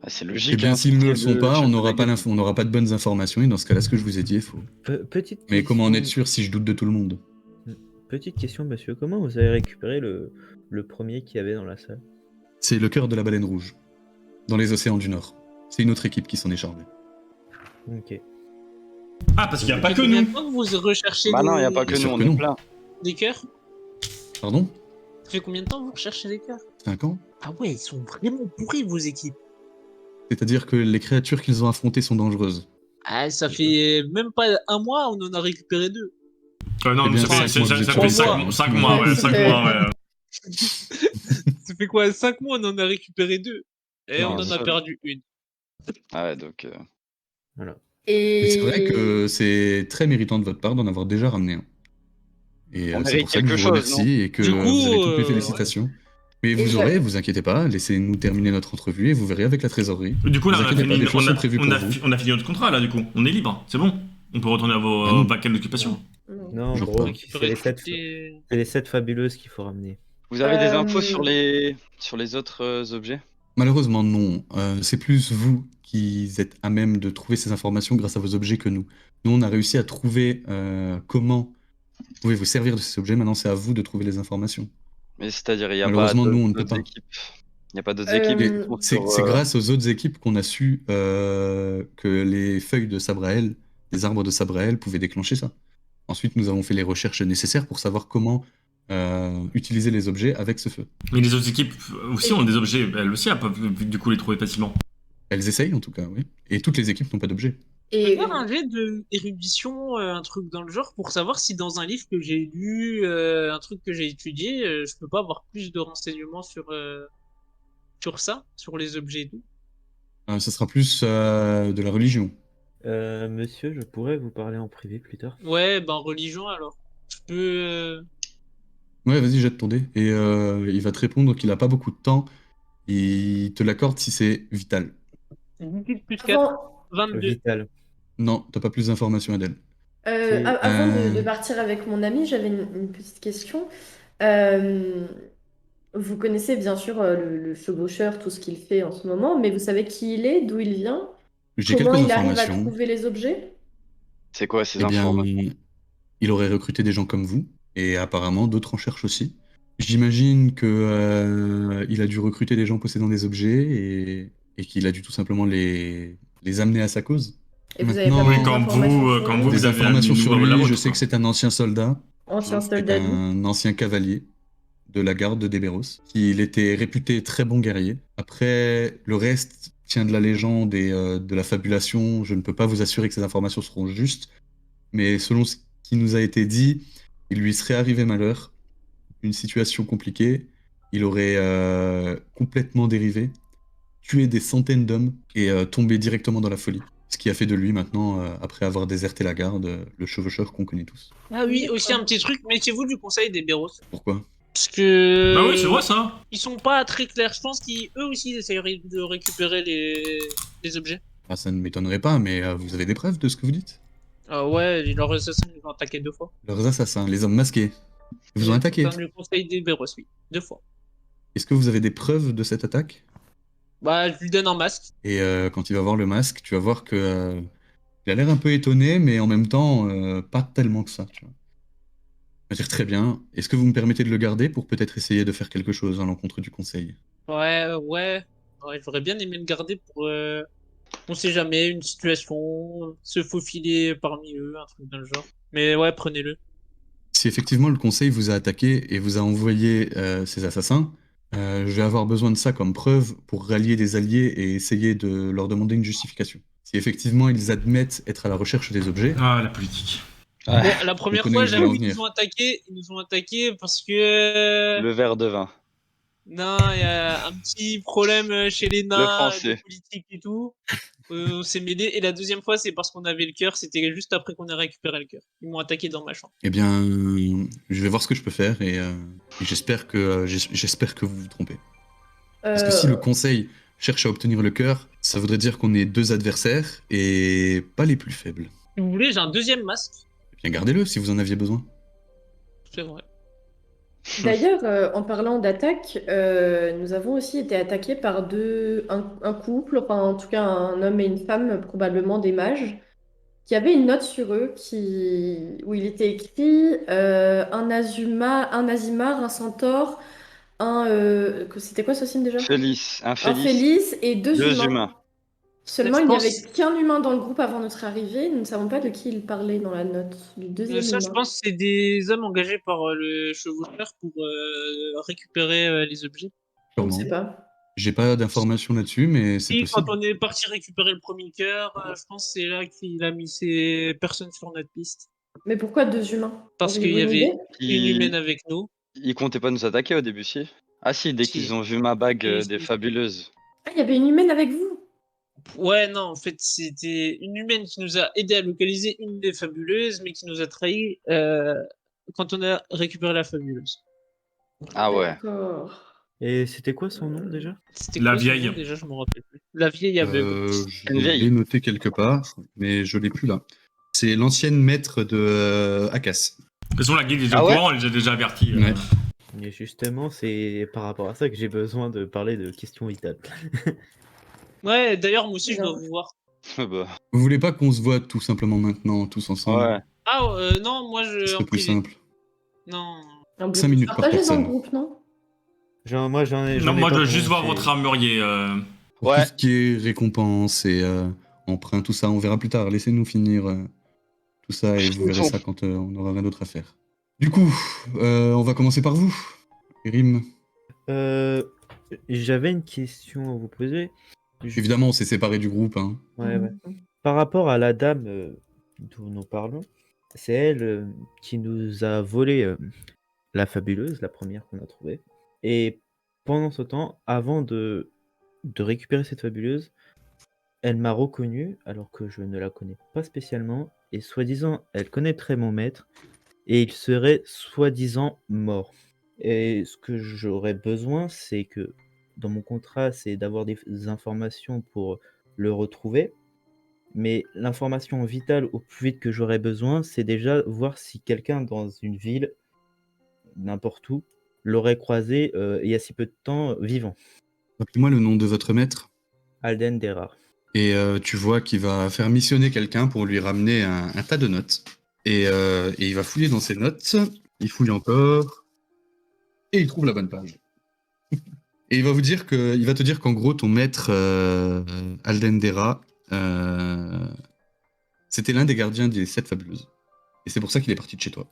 Ah, c'est Eh logique. bien, hein, s'ils ne le c'est sont pas, on chef n'aura de pas, la guilde. on n'aura pas de bonnes informations, et dans ce cas-là, ce que je vous ai dit est faux. Petite Mais comment en être question- sûr si je doute de tout le monde? Petite question, monsieur. Comment vous avez récupéré le premier qu'il y avait dans la salle? C'est le cœur de la baleine rouge, dans les océans du Nord. C'est une autre équipe qui s'en est chargée. Ok. Ah, parce qu'il n'y a Ça pas fait que combien nous. de temps que vous recherchez Bah non, il des... a pas que Bien nous, sûr on que est non. plein. des cœurs? Pardon? Ça fait combien de temps que vous recherchez des cœurs? 5 ans? Ah ouais, ils sont vraiment pourris, vos équipes. C'est-à-dire que les créatures qu'ils ont affrontées sont dangereuses. Ah, ça fait même pas un mois, on en a récupéré 2. Non, Eh bien, ça fait, cinq mois, ça vous êtes fait sur le 5 mois. mois, ouais, Ouais, 5 ça mois, ouais. Ça fait quoi? 5 mois, on en a récupéré 2. Et Non, on en a seul. perdu une. Ah ouais, donc. Voilà. Et c'est vrai Et que c'est très méritant de votre part d'en avoir déjà ramené un. Et On c'est mérite pour ça que je quelque vous chose, remercie et que Du coup, vous avez toutes mes ouais. félicitations. Mais Et vous je- aurez, vous inquiétez pas, laissez-nous terminer notre entrevue et vous verrez avec la trésorerie. Du coup, là, Vous on a, inquiétez pas, fini, des choses sont prévues pour vous. on a fini notre contrat, là, du coup. On est libre, c'est bon. On peut retourner à vos Ah non. vacances d'occupation. Non, Toujours gros, pas. c'est les 7 fabuleuses qu'il faut ramener. Vous avez des infos sur Euh, les autres objets? Malheureusement, non. C'est plus vous qui êtes à même de trouver ces informations grâce à vos objets que nous. Nous, on a réussi à trouver comment vous pouvez vous servir de ces objets. Maintenant, c'est à vous de trouver les informations. Mais c'est-à-dire, il n'y a pas Malheureusement, nous, on ne peut d'autres pas. équipes. Il n'y a pas d'autres équipes Et qui sont c'est sur, c'est grâce aux autres équipes qu'on a su que les feuilles de Sabrael, les arbres de Sabrael, pouvaient déclencher ça. Ensuite, nous avons fait les recherches nécessaires pour savoir comment utiliser les objets avec ce feu. Mais les autres équipes aussi ont des objets. Elles aussi elles peuvent du coup les trouver facilement. Elles essayent en tout cas, oui. Et toutes les équipes n'ont pas d'objets. Je peux Et faire un jet d'érudition, un truc dans le genre, pour savoir si dans un livre que j'ai lu, un truc que j'ai étudié, je peux pas avoir plus de renseignements sur ça, sur les objets et tout. Ça sera plus de la religion. Monsieur, je pourrais vous parler en privé plus tard. Ouais, ben religion alors. Je peux... Ouais, vas-y, jette ton dé. Et il va te répondre qu'il a pas beaucoup de temps. Il te l'accorde si c'est vital. 18 plus 4, avant, 22. Vital. Non, t'as pas plus d'informations, Adèle. C'est- avant de Euh. partir avec mon ami, j'avais une petite question. Vous connaissez bien sûr le chevaucheur, tout ce qu'il fait en ce moment, mais vous savez qui il est, d'où il vient, J'ai comment quelques il arrive à informations. trouver les objets? C'est quoi ces Eh bien, informations? il aurait recruté des gens comme vous, et apparemment d'autres en cherchent aussi. J'imagine que il a dû recruter des gens possédant des objets et qu'il a dû tout simplement les amener à sa cause. Et vous avez Maintenant, pas oui, plus quand d'informations vous- sur quand lui? vous- Des avez informations amené sur nous à la lui, vôtre, je sais quoi. que c'est un ancien soldat, Ancien c'est soldat d'où? un ancien cavalier de la garde de Déberos. Il était réputé très bon guerrier. Après, le reste tient de la légende et de la fabulation. Je ne peux pas vous assurer que ces informations seront justes, mais selon ce qui nous a été dit, il lui serait arrivé malheur, une situation compliquée. Il aurait complètement dérivé, tué des centaines d'hommes et tombé directement dans la folie. Ce qui a fait de lui maintenant, après avoir déserté la garde, le chevaucheur qu'on connaît tous. Ah oui, aussi un petit truc, méfiez-vous du conseil des Béros. Pourquoi? Parce que... Bah oui, c'est vrai ça. Ils sont pas très clairs. Je pense qu'eux aussi, ils essayeraient de récupérer les objets. Ah, ça ne m'étonnerait pas, mais vous avez des preuves de ce que vous dites? Ah ouais, leurs assassins ils ont attaqué 2 fois. Leurs assassins, les hommes masqués, ils vous ont attaqué. Comme le conseil des Béros, oui. 2 fois. Est-ce que vous avez des preuves de cette attaque? Bah, je lui donne un masque. Et quand il va voir le masque, tu vas voir que il a l'air un peu étonné, mais en même temps, pas tellement que ça. Tu vois. Il va dire très bien. Est-ce que vous me permettez de le garder pour peut-être essayer de faire quelque chose à l'encontre du conseil? Ouais, j'aurais bien aimé le garder pour, on sait jamais, une situation, se faufiler parmi eux, un truc dans le genre. Mais ouais, prenez-le. Si effectivement le conseil vous a attaqué et vous a envoyé ces assassins, je vais avoir besoin de ça comme preuve pour rallier des alliés et essayer de leur demander une justification. Si effectivement ils admettent être à la recherche des objets, Ah, la politique. Ouais. Bon, la première connaît fois, où je veux en j'avoue, venir. ils nous ont attaqué parce que, Le verre de vin. non, il y a un petit problème chez les Le nains de français. politique et tout. On s'est mêlé. Et la deuxième fois, c'est parce qu'on avait le cœur. C'était juste après qu'on a récupéré le cœur. Ils m'ont attaqué dans ma chambre. eh bien, je vais voir ce que je peux faire et j'espère que vous vous trompez. Parce que si le conseil cherche à obtenir le cœur, ça voudrait dire qu'on est deux adversaires et pas les plus faibles. Si vous voulez, j'ai un deuxième masque. Eh bien, gardez-le si vous en aviez besoin. C'est vrai. D'ailleurs, en parlant d'attaque, nous avons aussi été attaqués par un couple, enfin en tout cas un homme et une femme, probablement des mages, qui avaient une note sur eux où il était écrit un Azimar, un Centaure, c'était quoi ce signe déjà? Félix. Un Un Félix. Félix et deux Deux humains. humains. Seulement, Je il n'y pense- avait qu'un humain dans le groupe avant notre arrivée. Nous ne savons pas de qui il parlait dans la note, du deuxième Ça, je humain. pense, c'est des hommes engagés par le chevaucheur pour récupérer les objets. On ne Sûrement. sait pas. J'ai pas d'informations là-dessus, mais c'est Et quand possible. on est parti récupérer le premier cœur, je pense que c'est là qu'il a mis ces personnes sur notre piste. Mais pourquoi deux humains? Parce qu'il Auriez-vous y une avait idée? une Ils... humaine avec nous. Ils comptaient pas nous attaquer au début, si? Ah si, dès Si. qu'ils ont vu ma bague des Si. fabuleuses. Ah, il y avait une humaine avec vous? Ouais, non, en fait, c'était une humaine qui nous a aidé à localiser une des fabuleuses, mais qui nous a trahi quand on a récupéré la fabuleuse. Ah ouais. D'accord. Et c'était quoi son nom déjà? C'était La quoi son vieille. nom, déjà, je me rappelle plus. La vieille aveugle. Je Une vieille. l'ai noté quelque part, mais je l'ai plus là. C'est l'ancienne maître de Akas. De toute façon, la guilde est déjà Ah au ouais courant, elle les a déjà avertis. Ouais. Et justement, c'est par rapport à ça que j'ai besoin de parler de questions vitales. Ouais, d'ailleurs, moi aussi, je dois Non. vous voir. Bah, Vous voulez pas qu'on se voit tout simplement maintenant, tous ensemble? ouais. Ah, non, moi, Ce en serait plus privé. simple. Non. Un 5 minutes par partagé dans le personne. groupe, non? Moi, j'en ai. Non, j'en ai moi, je pas veux juste voir commencé. votre armurier. Pour Ouais. tout ce qui est récompense et emprunt, tout ça, on verra plus tard. Laissez-nous finir tout ça et vous verrez ça quand on aura rien d'autre à faire. Du coup, on va commencer par vous, Rim. J'avais une question à vous poser. Évidemment, on s'est séparés du groupe. Hein. Ouais. Par rapport à la dame dont nous parlons, c'est elle qui nous a volé la fabuleuse, la première qu'on a trouvée. Et pendant ce temps, avant de récupérer cette fabuleuse, elle m'a reconnu alors que je ne la connais pas spécialement. Et soi-disant, elle connaîtrait mon maître et il serait soi-disant mort. Et ce que j'aurais besoin, c'est que dans mon contrat, c'est d'avoir des informations pour le retrouver. Mais l'information vitale au plus vite que j'aurais besoin, c'est déjà voir si quelqu'un dans une ville, n'importe où, l'aurait croisé il y a si peu de temps vivant. Rappelez-moi le nom de votre maître. Alden Dera. Et tu vois qu'il va faire missionner quelqu'un pour lui ramener un tas de notes. Et il va fouiller dans ses notes. Il fouille encore. Et il trouve la bonne page. Et il va te dire qu'en gros, ton maître, Alden Dera, c'était l'un des gardiens des 7 fabuleuses. Et c'est pour ça qu'il est parti de chez toi.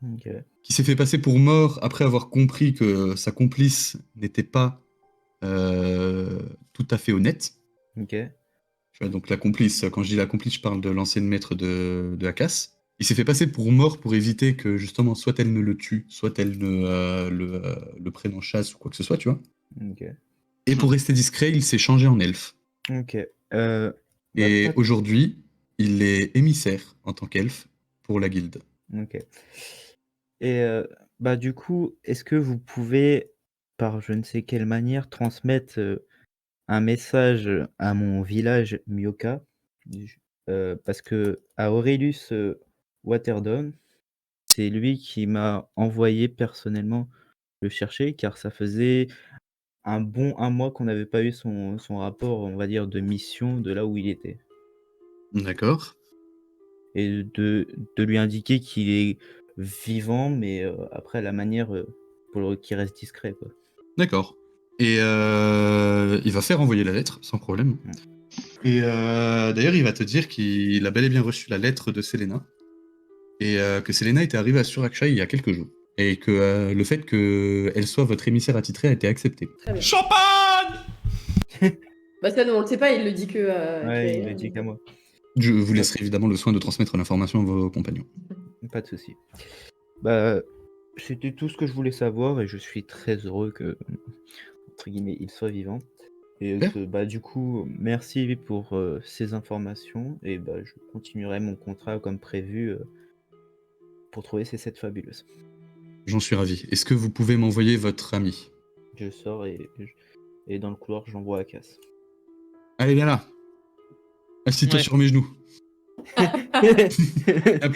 Ok. Qui s'est fait passer pour mort après avoir compris que sa complice n'était pas tout à fait honnête. Ok. Tu vois, donc la complice, quand je dis la complice, je parle de l'ancienne maître de Akas. Il s'est fait passer pour mort pour éviter que justement soit elle ne le tue, soit elle ne le prenne en chasse ou quoi que ce soit, tu vois. Ok. Et pour rester discret, il s'est changé en elfe. Ok. Et aujourd'hui, il est émissaire en tant qu'elfe pour la guilde. Ok. Et du coup, est-ce que vous pouvez, par je ne sais quelle manière, transmettre un message à mon village Myoka? Parce que à Aurelius Waterdown, c'est lui qui m'a envoyé personnellement le chercher, car ça faisait un bon 1 mois qu'on n'avait pas eu son rapport, on va dire, de mission de là où il était. D'accord. Et de lui indiquer qu'il est vivant, mais après la manière, qu'il reste discret, quoi. D'accord. Et il va faire envoyer la lettre, sans problème. Et d'ailleurs, il va te dire qu'il a bel et bien reçu la lettre de Selena. Et que Selena était arrivée à Surakshai il y a quelques jours. Et que le fait qu'elle soit votre émissaire attitré a été accepté. Très bien. Champagne! Bah ça, non, on le sait pas, il le dit que... Ouais, il le dit qu'à moi. Je vous laisserai évidemment le soin de transmettre l'information à vos compagnons. Pas de souci. Bah, c'était tout ce que je voulais savoir et je suis très heureux que, entre guillemets, il soit vivant. Et bah, du coup, merci pour ces informations et bah, je continuerai mon contrat comme prévu pour trouver ces 7 fabuleuses. J'en suis ravi. Est-ce que vous pouvez m'envoyer votre ami? Je sors et dans le couloir, j'envoie à Cass. Allez, viens là. Assis-toi Ouais. sur mes genoux. Viens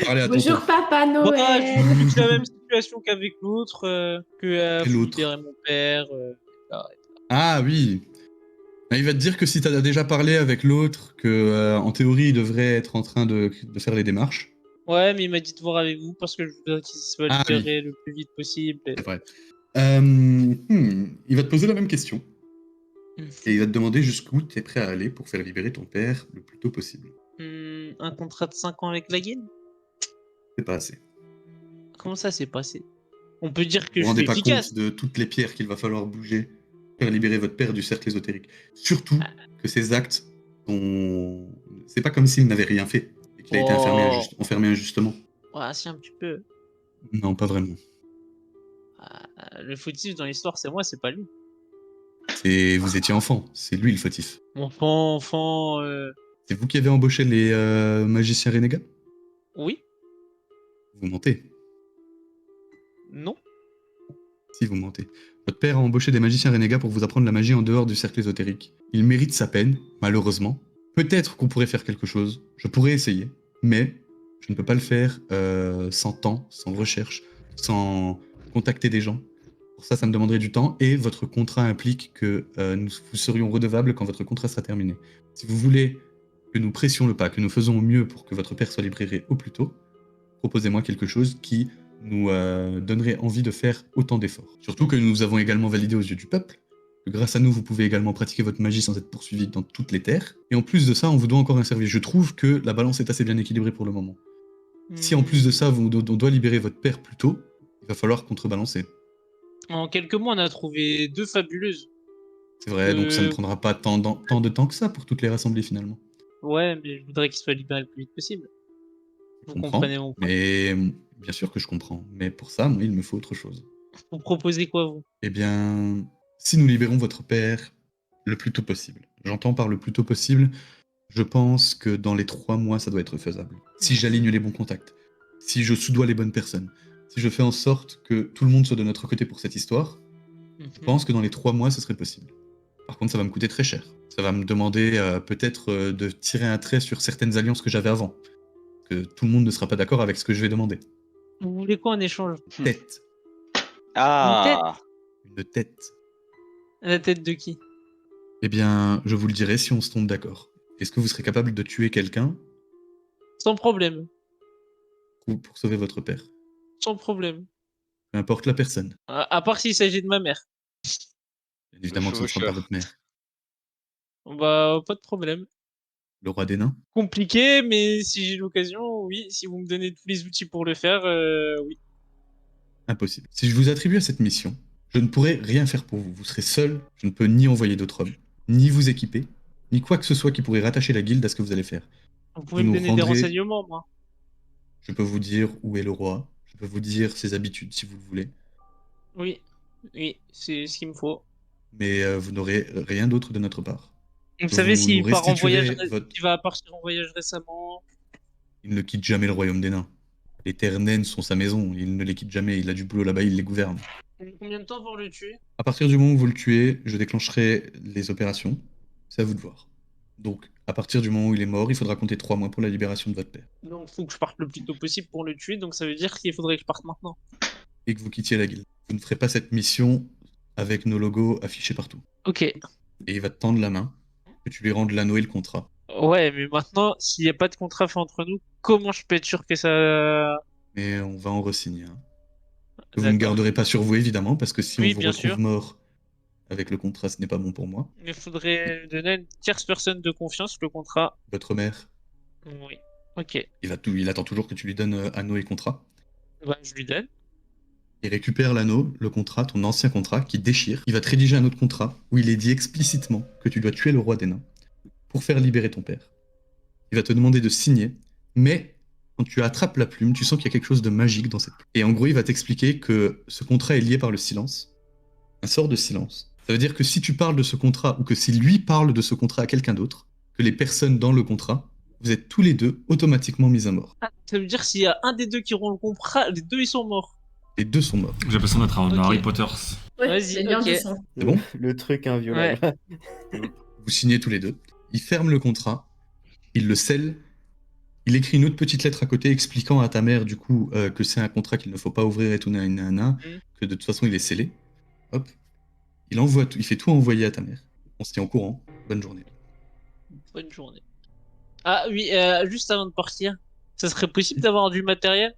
parler à Bonjour tonton. Papa Moi, Noël. je vis la même situation qu'avec l'autre, que Quel faut autre libérer mon père. Ah oui. Il va te dire que si t'as déjà parlé avec l'autre, que en théorie il devrait être en train de faire les démarches. Ouais, mais il m'a dit de voir avec vous parce que je voudrais qu'il soit Ah oui. libéré le plus vite possible. C'est vrai. Il va te poser la même question. Et il va te demander jusqu'où tu es prêt à aller pour faire libérer ton père le plus tôt possible. Un contrat de 5 ans avec la guilde? C'est pas assez. Comment ça s'est passé? On peut dire que Vous vous je rendez suis pas efficace. compte de toutes les pierres qu'il va falloir bouger pour faire libérer votre père du cercle ésotérique. Surtout que ces actes sont... C'est pas comme s'il n'avait rien fait et qu'il a été enfermé injustement. Ouais, si, un petit peu. Non, pas vraiment. Le fautif dans l'histoire, c'est moi, c'est pas lui. Vous étiez enfant, c'est lui le fautif. Enfant. C'est vous qui avez embauché les magiciens renégats? Oui? Vous mentez. Non? Si vous mentez. Votre père a embauché des magiciens renégats pour vous apprendre la magie en dehors du cercle ésotérique. Il mérite sa peine, malheureusement. Peut-être qu'on pourrait faire quelque chose, je pourrais essayer, mais je ne peux pas le faire sans temps, sans recherche, sans contacter des gens. Pour ça, ça me demanderait du temps, et votre contrat implique que nous vous serions redevables quand votre contrat sera terminé. Si vous voulez que nous pressions le pas, que nous faisons au mieux pour que votre père soit libéré au plus tôt, proposez-moi quelque chose qui nous donnerait envie de faire autant d'efforts. Surtout que nous avons également validé aux yeux du peuple que grâce à nous, vous pouvez également pratiquer votre magie sans être poursuivi dans toutes les terres. Et en plus de ça, on vous doit encore un service. Je trouve que la balance est assez bien équilibrée pour le moment. Si en plus de ça, on doit libérer votre père plus tôt, il va falloir contrebalancer. En quelques mois, on a trouvé 2 fabuleuses. C'est vrai, donc ça ne prendra pas tant de temps que ça pour toutes les rassembler finalement. Ouais, mais je voudrais qu'il soit libéré le plus vite possible. Je Vous comprends, comprenez mon point. mais bien sûr que je comprends. Mais pour ça, moi, il me faut autre chose. Vous proposez quoi, vous? Eh bien, si nous libérons votre père le plus tôt possible. J'entends par le plus tôt possible, je pense que dans les 3 mois, ça doit être faisable. Si j'aligne les bons contacts, si je soudoie les bonnes personnes, si je fais en sorte que tout le monde soit de notre côté pour cette histoire, je pense que dans les 3 mois, ce serait possible. Par contre, ça va me coûter très cher. Ça va me demander peut-être de tirer un trait sur certaines alliances que j'avais avant. Que tout le monde ne sera pas d'accord avec ce que je vais demander. Vous voulez quoi en échange? Tête. Ah! Une tête. La tête de qui? Eh bien, je vous le dirai si on se tombe d'accord. Est-ce que vous serez capable de tuer quelqu'un Sans problème. pour sauver votre père? Sans problème. Peu importe la personne. À part s'il s'agit de ma mère. Bien évidemment que ce ne sera pas votre mère. Bah, pas de problème. Le roi des nains? Compliqué, mais si j'ai l'occasion, oui. Si vous me donnez tous les outils pour le faire, oui. Impossible. Si je vous attribue à cette mission, je ne pourrai rien faire pour vous. Vous serez seul, je ne peux ni envoyer d'autres hommes, ni vous équiper, ni quoi que ce soit qui pourrait rattacher la guilde à ce que vous allez faire. Vous pouvez me donner des renseignements, moi. Je peux vous dire où est le roi, je peux vous dire ses habitudes si vous le voulez. Oui, c'est ce qu'il me faut. Mais vous n'aurez rien d'autre de notre part. Vous savez s'il nous part en voyage, restituerez votre- il va partir en voyage récemment. Il ne quitte jamais le royaume des nains. Les terres naines sont sa maison, il ne les quitte jamais, il a du boulot là-bas, il les gouverne. Combien de temps pour le tuer? À partir du moment où vous le tuez, je déclencherai les opérations. C'est à vous de voir. Donc, à partir du moment où il est mort, il faudra compter 3 mois pour la libération de votre père. Donc, faut que je parte le plus tôt possible pour le tuer, donc ça veut dire qu'il faudrait que je parte maintenant. et que vous quittiez la guilde. Vous ne ferez pas cette mission avec nos logos affichés partout. Ok. Et il va te tendre la main, que tu lui rendes l'anneau et le contrat. Ouais, mais maintenant, s'il n'y a pas de contrat fait entre nous, comment je peux être sûr que ça... Mais on va en re-signer. Hein. Que vous ne D'accord. garderez pas sur vous, évidemment, parce que si Oui, on vous bien retrouve sûr. mort avec le contrat, ce n'est pas bon pour moi. Il faudrait donner à une tierce personne de confiance le contrat. Votre mère, Oui. Ok. il attend toujours que tu lui donnes anneau et contrat. Bah, je lui donne. Il récupère l'anneau, le contrat, ton ancien contrat, qui déchire. Il va te rédiger un autre contrat où il est dit explicitement que tu dois tuer le roi des nains pour faire libérer ton père. Il va te demander de signer, mais quand tu attrapes la plume, tu sens qu'il y a quelque chose de magique dans cette plume. Et en gros, il va t'expliquer que ce contrat est lié par le silence, un sort de silence. Ça veut dire que si tu parles de ce contrat ou que si lui parle de ce contrat à quelqu'un d'autre, que les personnes dans le contrat, vous êtes tous les deux automatiquement mis à mort. Ah, ça veut dire s'il y a un des deux qui rompt le contrat, les deux ils sont morts. Les deux sont morts. J'ai l'impression d'être dans Ok. Harry Potter. Ouais, Vas-y, les liens ok. du sang. C'est bon Le truc inviolable. Vous signez tous les deux. Il ferme le contrat, il le scelle, il écrit une autre petite lettre à côté expliquant à ta mère du coup que c'est un contrat qu'il ne faut pas ouvrir et tout nanana, que de toute façon il est scellé. Hop. Il envoie tout, il fait tout envoyer à ta mère. On se tient au courant. Bonne journée. Bonne journée. Ah oui, juste avant de partir, ça serait possible d'avoir du matériel?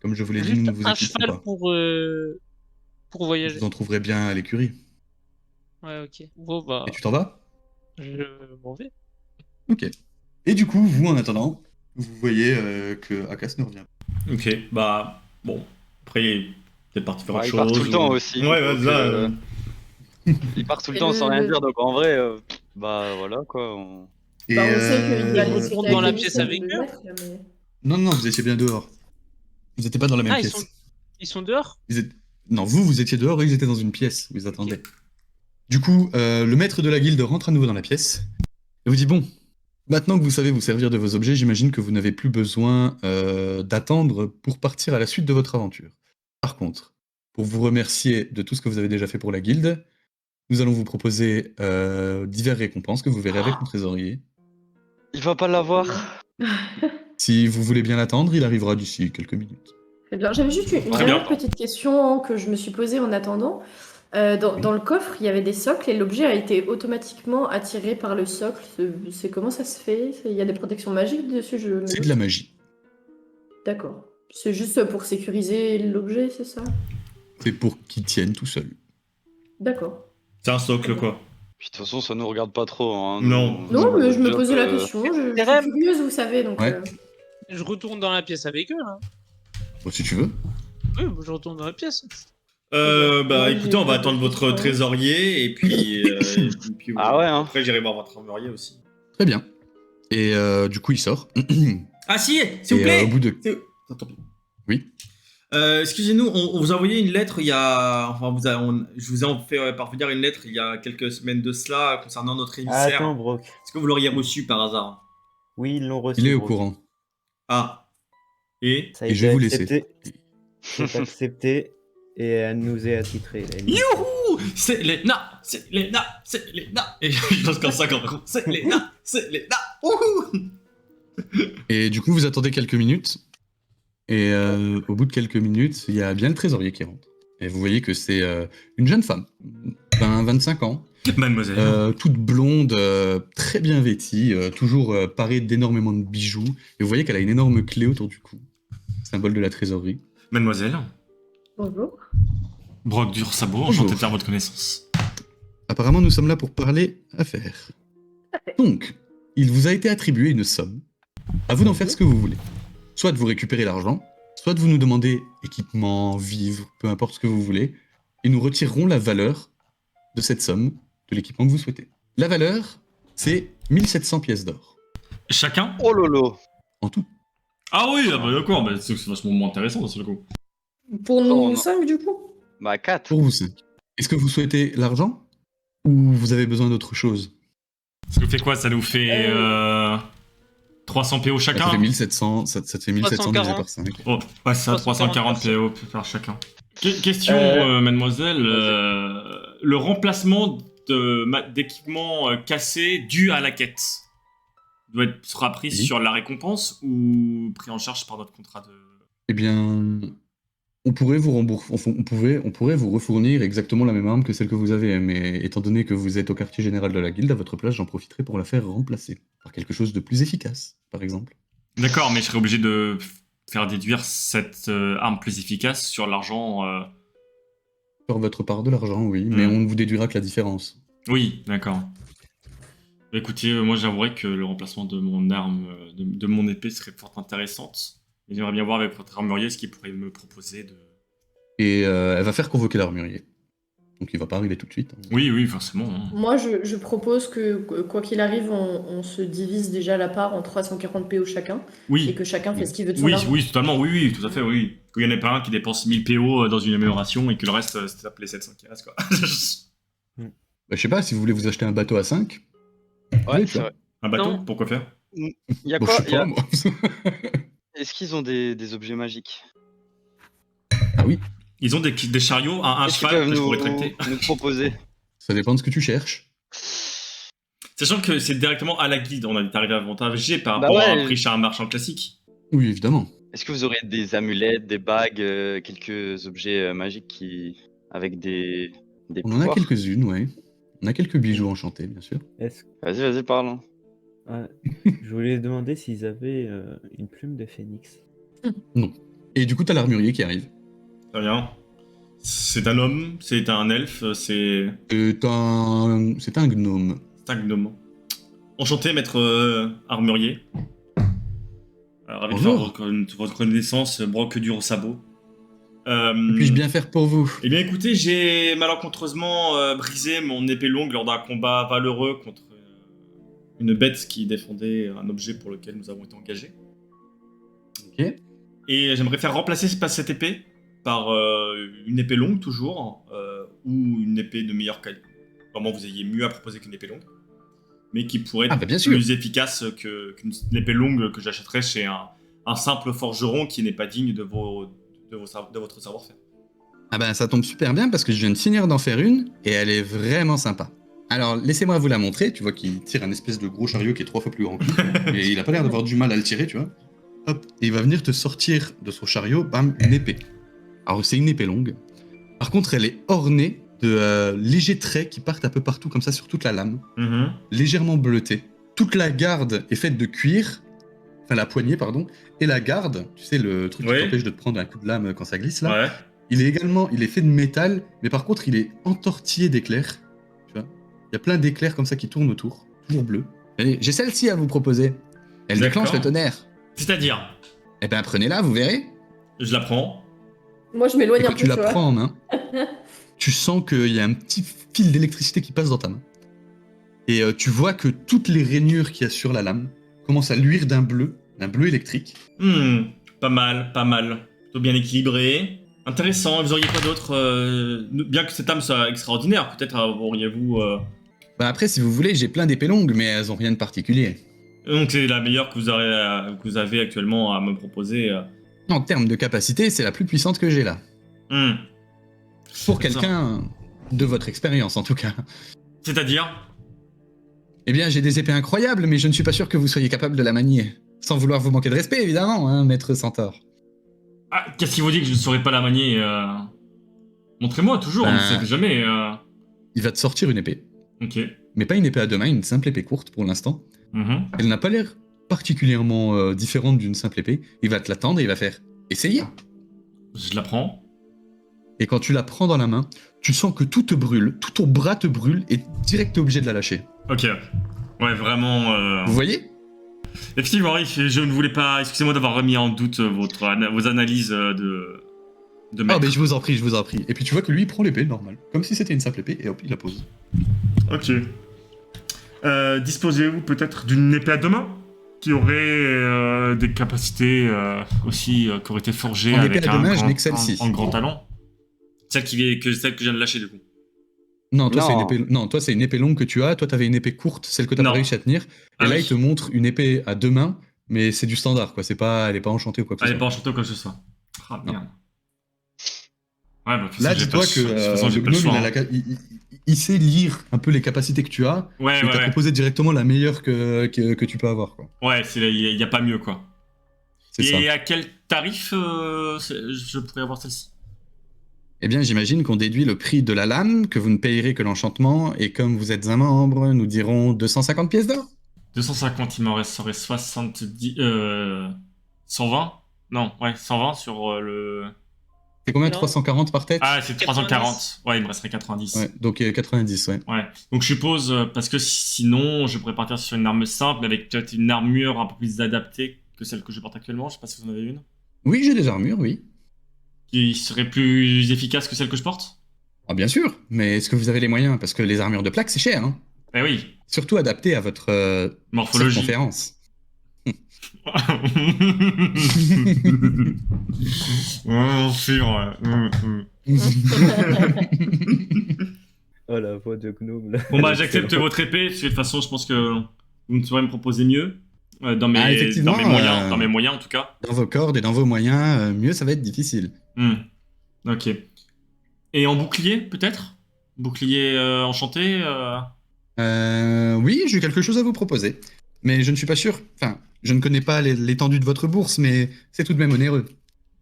Comme je vous l'ai dit, Juste nous ne vous un équipons cheval pas. pour voyager. Vous en trouverez bien à l'écurie. Ouais, ok. Bon, bah, Et tu t'en vas? je m'en vais. Ok. Et du coup, vous, en attendant, vous voyez que Akas ne revient pas. Ok, bah, bon. Après, il est peut-être parti faire Ouais, autre il chose. part tout le temps ou- aussi. Ouais, ouais, Donc, là. il part tout le Et temps sans rien le- dire, donc en vrai, bah voilà quoi. Et Bah, on sait qu'il va Ils discuter retournent avec dans la les pièce lycéens avec de eux? maître, là, mais- Non, non, vous étiez bien dehors. Vous n'étiez pas dans la même Ah, pièce. ils sont dehors? Non, vous étiez dehors et ils étaient dans une pièce où ils attendaient. Du coup, le maître de la guilde rentre à nouveau dans la pièce et vous dit bon, maintenant que vous savez vous servir de vos objets, j'imagine que vous n'avez plus besoin d'attendre pour partir à la suite de votre aventure. Par contre, pour vous remercier de tout ce que vous avez déjà fait pour la guilde, nous allons vous proposer diverses récompenses que vous verrez avec mon trésorier. Il va pas l'avoir. Si vous voulez bien l'attendre, il arrivera d'ici quelques minutes. Très bien. J'avais juste une Très dernière bien. petite question que je me suis posée en attendant. Dans le coffre, il y avait des socles et l'objet a été automatiquement attiré par le socle. C'est comment ça se fait? Il y a des protections magiques dessus? C'est de la magie. D'accord. C'est juste pour sécuriser l'objet, c'est ça? C'est pour qu'il tienne tout seul. D'accord. C'est un socle, quoi. Puis de toute façon, ça nous regarde pas trop. Hein. Non. Nous, Non, c'est mais pas je me notre posais la job, question. Je Terem. suis curieuse, vous savez, donc. Ouais. Je retourne dans la pièce avec eux, là. Bon, si tu veux. Oui, bah, je retourne dans la pièce. Bah Ouais, écoutez, on va j'ai- attendre votre trésorier et puis. Ah ouais, hein. Après, j'irai voir votre trésorier aussi. Très bien. Et du coup, il sort. Ah si, s'il vous Et plaît au bout de... Attends, tant pis. Oui. Excusez-nous, on vous a envoyé une lettre il y a. Enfin, je vous ai fait parvenir une lettre il y a quelques semaines de cela concernant notre émissaire. Attends, Brock. Est-ce que vous l'auriez reçu par hasard? Oui, ils l'ont reçu. Il est au Brock. courant. Ah. Et Ça a Et été je vais vous laisser. accepté. C'est accepté et elle nous est attitrée. Youhou! C'est les nains! C'est les nains! C'est les nains! Et je pense comme ça quand même. C'est les nains! C'est les nains! Wouhou! Et du coup, vous attendez quelques minutes. Et au bout de quelques minutes, il y a bien le trésorier qui rentre. Et vous voyez que c'est une jeune femme, 25 ans, Mademoiselle. toute blonde, très bien vêtie, toujours parée d'énormément de bijoux. Et vous voyez qu'elle a une énorme clé autour du cou, symbole de la trésorerie. Mademoiselle. Bonjour. Brock Dursabo, Bonjour. enchanté de faire votre connaissance. Apparemment, nous sommes là pour parler affaires. Donc, il vous a été attribué une somme. À vous d'en faire ce que vous voulez. Soit de vous récupérer l'argent, soit de vous nous demander équipement, vivres, peu importe ce que vous voulez, et nous retirerons la valeur de cette somme, de l'équipement que vous souhaitez. La valeur, c'est 1700 pièces d'or. Chacun? Oh lolo. En tout. Ah oui, ah bah d'accord, mais c'est vachement moins intéressant dans ce coup. Pour Oh, nous non. 5, du coup? Bah 4. Pour vous 5. Est-ce que vous souhaitez l'argent ou vous avez besoin d'autre chose? Ça nous fait quoi? Ça nous fait 300 PO Ça chacun? fait 1700, ça te fait 1700 divisé par 5. Oh, ouais, c'est ça, 340 PO par chacun. Question, mademoiselle. Le remplacement d'équipements cassés dû à la quête sera pris Oui. sur la récompense ou pris en charge par notre contrat de... Eh bien, on pourrait vous on pourrait vous refournir exactement la même arme que celle que vous avez, mais étant donné que vous êtes au quartier général de la guilde, à votre place, j'en profiterai pour la faire remplacer par quelque chose de plus efficace, par exemple. D'accord, mais je serais obligé de faire déduire cette arme plus efficace sur l'argent. Sur votre part de l'argent, oui, mais on ne vous déduira que la différence. Oui, d'accord. Écoutez, moi j'avouerais que le remplacement de mon arme, de mon épée serait fort intéressante. Et j'aimerais bien voir avec votre armurier ce qu'il pourrait me proposer de... Et elle va faire convoquer l'armurier. Donc il va pas arriver tout de suite. Oui, oui, forcément. Hein. Moi, je propose que, quoi qu'il arrive, on se divise déjà la part en 340 PO chacun. Oui. Et que chacun fait ce qu'il veut de son Oui, argent. oui, totalement, oui, oui, tout à fait, oui. Qu'il y en ait pas un qui dépense 1000 PO dans une amélioration et que le reste, c'est les 700 qui restent, quoi. Bah, je sais pas, si vous voulez vous acheter un bateau à 5. Ouais, tu c'est vois. vrai. Un bateau, Non. pourquoi faire? Il y a Bon, quoi je sais pas, moi. Est-ce qu'ils ont des objets magiques? Ah oui, Ils ont des chariots, un Qu'est-ce qu'ils cheval peuvent que je nous, pourrais traiter. nous proposer? ça dépend de ce que tu cherches. Sachant que c'est directement à la guilde, on est arrivé avantagé par Bah rapport à un ouais. prix chez un marchand classique. Oui, évidemment. Est-ce que vous aurez des amulettes, des bagues, quelques objets magiques avec des On en a pouvoirs? quelques-unes, ouais. On a quelques bijoux enchantés, bien sûr. Est-ce... Vas-y, parle. Hein. Ah, je voulais demander s'ils avaient une plume de phénix. Non. Et du coup, t'as l'armurier qui arrive. Très bien. C'est un homme, c'est un elfe, c'est C'est un gnome. un gnome. Enchanté, maître armurier. Ravi de faire Bonjour. votre connaissance, broque dur au sabot. Que puis-je bien faire pour vous? Eh bien écoutez, j'ai malencontreusement brisé mon épée longue lors d'un combat valeureux contre une bête qui défendait un objet pour lequel nous avons été engagés. Ok. Et j'aimerais faire remplacer cette épée par une épée longue toujours, ou une épée de meilleure qualité. Vraiment, vous ayez mieux à proposer qu'une épée longue, mais qui pourrait être bien sûr. plus efficace qu'une épée longue que j'achèterais chez un simple forgeron qui n'est pas digne de votre savoir-faire. Ah ben ça tombe super bien parce que je viens de finir d'en faire une et elle est vraiment sympa. Alors laissez-moi vous la montrer, tu vois qu'il tire un espèce de gros chariot qui est 3 fois plus grand que lui, et il a pas l'air d'avoir du mal à le tirer, tu vois. Hop, et il va venir te sortir de son chariot, bam, une épée. Alors c'est une épée longue. Par contre elle est ornée de légers traits qui partent un peu partout comme ça sur toute la lame, légèrement bleutée. Toute la garde est faite de cuir, enfin la poignée pardon, et la garde, tu sais le truc qui Ouais. t'empêche de te prendre un coup de lame quand ça glisse là. Ouais. Il est fait de métal, mais par contre, il est entortillé d'éclairs. Tu vois, il y a plein d'éclairs comme ça qui tournent autour, toujours bleus. Allez, j'ai celle-ci à vous proposer. Elle D'accord. déclenche le tonnerre. C'est-à-dire, Eh ben, prenez-la, vous verrez. je la prends. Moi, je Et m'éloigne un quand peu, tu la tu vois. prends en main, tu sens qu'il y a un petit fil d'électricité qui passe dans ta main. Et tu vois que toutes les rainures qu'il y a sur la lame commencent à luire d'un bleu électrique. Pas mal, pas mal. Plutôt bien équilibré. Intéressant. Vous auriez quoi d'autre bien que cette âme soit extraordinaire, peut-être auriez-vous... Bah après, si vous voulez, j'ai plein d'épées longues, mais elles ont rien de particulier. Donc c'est la meilleure que vous avez actuellement à me proposer. En termes de capacité, c'est la plus puissante que j'ai là. Pour quelqu'un de votre expérience, en tout cas. C'est-à-dire? Eh bien, j'ai des épées incroyables, mais je ne suis pas sûr que vous soyez capable de la manier. Sans vouloir vous manquer de respect, évidemment, hein, maître Centaure. Ah, qu'est-ce qui vous dit que je ne saurais pas la manier Montrez-moi toujours, on ne sait jamais. Il va te sortir une épée. Ok. Mais pas une épée à deux mains, une simple épée courte pour l'instant. Mhm. Elle n'a pas l'air particulièrement différente d'une simple épée. Il va te la tendre et il va faire « Essayez !» Je la prends. Et quand tu la prends dans la main, tu sens que tout te brûle, tout ton bras te brûle, et direct t'es obligé de la lâcher. Ok. Ouais, vraiment... Vous voyez? Effectivement, oui, je ne voulais pas... Excusez-moi d'avoir remis en doute vos analyses de Ah, maître. mais je vous en prie, je vous en prie. Et puis tu vois que lui, il prend l'épée, normal. Comme si c'était une simple épée, et hop, il la pose. Ok. Disposez-vous peut-être d'une épée à deux mains qui aurait des capacités aussi qui auraient été forgées En avec épée à deux mains, je n'ai que celle-ci. un grand talent. Celle que je viens de lâcher du coup. Non, toi, Non. c'est une épée... non, toi, c'est une épée longue que tu as. Toi, t'avais une épée courte, celle que t'as pas Non. réussi à tenir. Et Ah là, oui. il te montre une épée à deux mains, mais c'est du standard, quoi. C'est pas... Elle est pas enchantée ou quoi que ce Elle est soit. pas enchantée comme ce soit. Ah Non. merde. Ouais, bah, de toute façon, Là, j'ai dis-toi pas que de toute façon, j'ai le pas le gnome, choix, il, a hein. il sait lire un peu les capacités que tu as. Ouais, Il ouais, t'a ouais. proposé directement la meilleure que tu peux avoir, quoi. Ouais, il y a pas mieux quoi. C'est ça. Et à quelle tarif je pourrais avoir celle-ci? Eh bien, j'imagine qu'on déduit le prix de la lame, que vous ne payerez que l'enchantement, et comme vous êtes un membre, nous dirons 250 pièces d'or. 250, il m'en resterait 70... 120? Non, ouais, 120 sur le... C'est combien? Non. 340 par tête? Ah, c'est 340. 90. Ouais, il me resterait 90. Ouais, donc 90, ouais. Ouais. Donc je suppose, parce que sinon, je pourrais partir sur une arme simple, mais avec peut-être une armure un peu plus adaptée que celle que je porte actuellement. Je sais pas si vous en avez une. Oui, j'ai des armures, oui. Qui serait plus efficace que celle que je porte? Ah, bien sûr, mais est-ce que vous avez les moyens? Parce que les armures de plaque, c'est cher, hein. Eh oui. Surtout adaptées à votre Morphologie. circonférence. Ouais, sûr, ouais. Oh la voix de gnome là. Bon bah j'accepte votre épée, parce que de toute façon je pense que vous ne saurez me proposer mieux. Effectivement, dans mes moyens, dans mes moyens en tout cas. Dans vos cordes et dans vos moyens, mieux ça va être difficile. Ok. Et en bouclier peut-être? Bouclier enchanté Oui, j'ai quelque chose à vous proposer. Mais je ne suis pas sûr. Enfin, je ne connais pas l'étendue de votre bourse, mais c'est tout de même onéreux.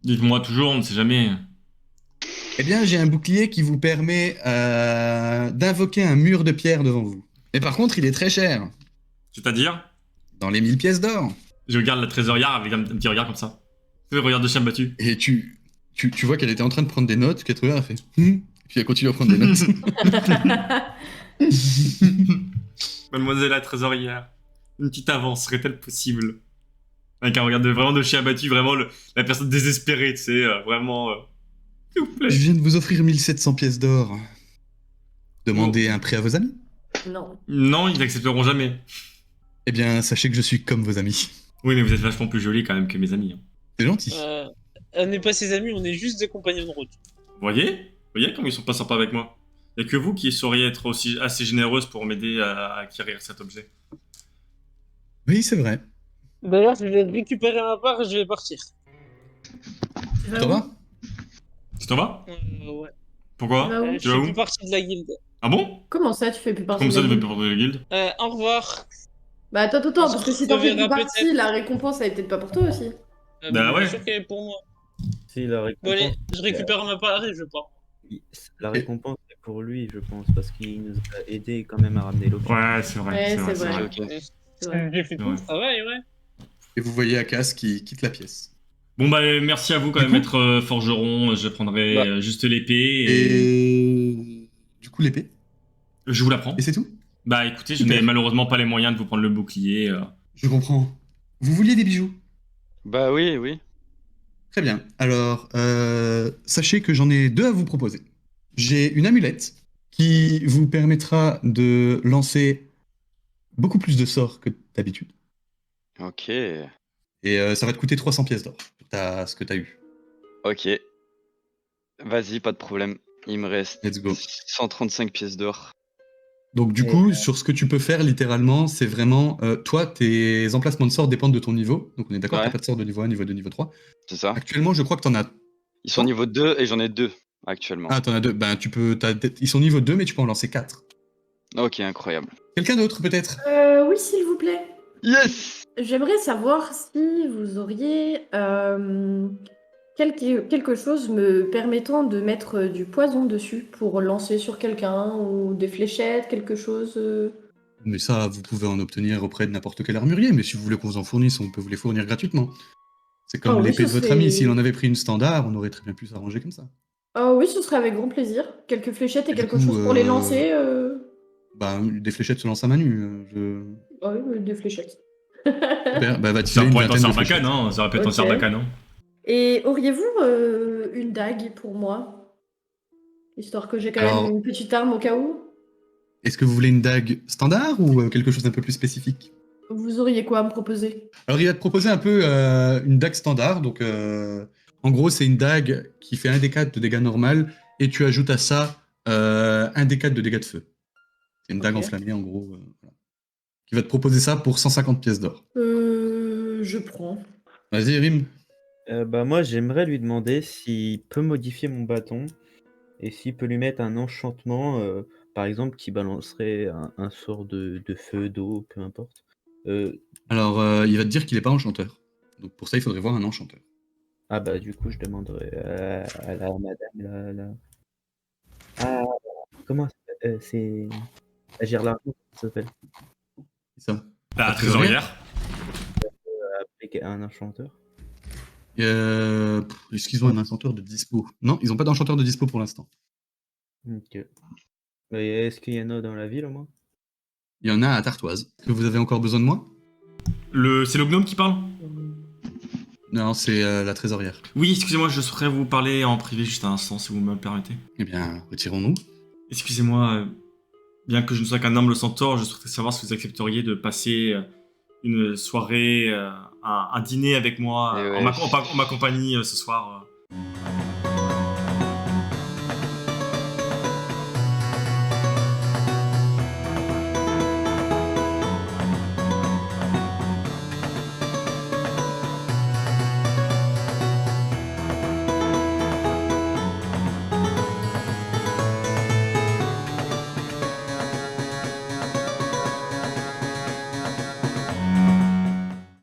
Dites-moi toujours, on ne sait jamais. Eh bien, j'ai un bouclier qui vous permet d'invoquer un mur de pierre devant vous. Mais par contre, il est très cher. C'est-à-dire? Dans les 1000 pièces d'or. Je regarde la trésorière avec un petit regard comme ça. Le regard de chien battu. Et tu vois qu'elle était en train de prendre des notes, qu'elle te regarde, elle fait puis elle continue à prendre des notes. Mademoiselle la trésorière, une petite avance serait-elle possible? Avec un regard vraiment de chien battu, vraiment la personne désespérée, tu sais, vraiment... S'il vous plaît. Je viens de vous offrir 1700 pièces d'or. Demandez un prêt à vos amis. Non. Non, ils n'accepteront jamais. Eh bien, sachez que je suis comme vos amis. Oui, mais vous êtes vachement plus jolie quand même que mes amis. Hein. C'est gentil. On n'est pas ses amis, on est juste des compagnons de route. Vous voyez comme ils sont pas sympas avec moi. Il y a que vous qui sauriez être aussi assez généreuse pour m'aider à acquérir cet objet. Oui, c'est vrai. D'ailleurs, je vais récupérer ma part et je vais partir. Ça va? Ça t'en va? Ouais. Pourquoi? Bah oui. Tu Je vas fais où? plus partie de la guilde. Ah bon? Comment ça, tu fais plus partie Comme de ça, la tu veux guilde pas parler de la guilde? Au revoir. Bah attends, parce que si t'en fais plus reverra partie, peut-être. la récompense, elle est peut-être pas pour toi aussi. Bah Bien ouais. sûr qu'elle est pour moi. Si la Bon allez, récompense, je récupère ma part et je pars. la récompense est pour lui, je pense, parce qu'il nous a aidé quand même à ramener l'objet. Ouais, c'est vrai. Ouais, c'est c'est vrai. Ok. C'est vrai. J'ai fait tout Ouais. le travail, ouais. Et vous voyez Akas qui quitte la pièce. Bon bah merci à vous quand même, maître forgeron. Je prendrai Bah. juste l'épée et... Et du coup, l'épée. Je vous la prends. Et c'est tout? Bah écoutez, je Super. n'ai malheureusement pas les moyens de vous prendre le bouclier. Je comprends. Vous vouliez des bijoux? Bah oui. Très bien. Alors, sachez que j'en ai deux à vous proposer. J'ai une amulette qui vous permettra de lancer beaucoup plus de sorts que d'habitude. Ok. Et ça va te coûter 300 pièces d'or pour ce que tu as eu. Ok. Vas-y, pas de problème. Il me reste Let's go. 135 pièces d'or. Donc du coup, sur ce que tu peux faire littéralement, c'est vraiment... toi, tes emplacements de sorts dépendent de ton niveau. Donc on est d'accord, Ouais. t'as pas de sorts de niveau 1, niveau 2, niveau 3. C'est ça. Actuellement, je crois que t'en as... Ils sont niveau 2 et j'en ai 2 actuellement. Ah, t'en as deux. Ben, ils sont niveau 2, mais tu peux en lancer 4. Ok, incroyable. Quelqu'un d'autre, peut-être? Oui, s'il vous plaît. Yes! J'aimerais savoir si vous auriez quelque chose me permettant de mettre du poison dessus pour lancer sur quelqu'un ou des fléchettes, quelque chose. Mais ça, vous pouvez en obtenir auprès de n'importe quel armurier, mais si vous voulez qu'on vous en fournisse, on peut vous les fournir gratuitement. C'est comme Ah oui, l'épée ce de votre serait- ami, s'il en avait pris une standard, on aurait très bien pu s'arranger comme ça. Ah oui, ce serait avec grand plaisir. Quelques fléchettes et Et du quelque coup, chose pour les lancer. Bah, des fléchettes se lancent à main nue. Ah oui, des fléchettes. Super, bah, va te Ça filer une pourrait être un vingtaine de sarbacane, fléchettes. hein. Ça aurait pu être un Ok. sarbacane, hein. Et auriez-vous une dague pour moi? Histoire que j'ai quand Alors- même une petite arme au cas où. Est-ce que vous voulez une dague standard ou quelque chose d'un peu plus spécifique? Vous auriez quoi à me proposer? Alors, il va te proposer un peu une dague standard. Donc, en gros, c'est une dague qui fait 1d4 de dégâts normal et tu ajoutes à ça 1d4 de dégâts de feu. C'est une dague Ok. enflammée, en gros. Voilà. Qui va te proposer ça pour 150 pièces d'or. Je prends. Vas-y, Rim. Bah moi j'aimerais lui demander s'il peut modifier mon bâton et s'il peut lui mettre un enchantement, par exemple qui balancerait un sort de feu, d'eau, peu importe. Alors, il va te dire qu'il n'est pas enchanteur. Donc, pour ça, il faudrait voir un enchanteur. Ah bah du coup je demanderai à la madame Ah, comment c'est... Elle gère l'argent, comment ça s'appelle? C'est ça. La trésorière. Appeler un enchanteur. Est-ce qu'ils ont un enchanteur de dispo? Non, ils ont pas d'enchanteur de dispo pour l'instant. Ok. Et est-ce qu'il y en a dans la ville au moins? Il y en a à Tartoise. Est-ce que vous avez encore besoin de moi? C'est le gnome qui parle? Non, c'est la trésorière. Oui, excusez-moi, je souhaiterais vous parler en privé juste un instant, si vous me le permettez. Eh bien, retirons-nous. Excusez-moi, bien que je ne sois qu'un humble centaure, je souhaiterais savoir si vous accepteriez de passer une soirée, un dîner avec moi, Eh en ouais, ma compagnie ce soir.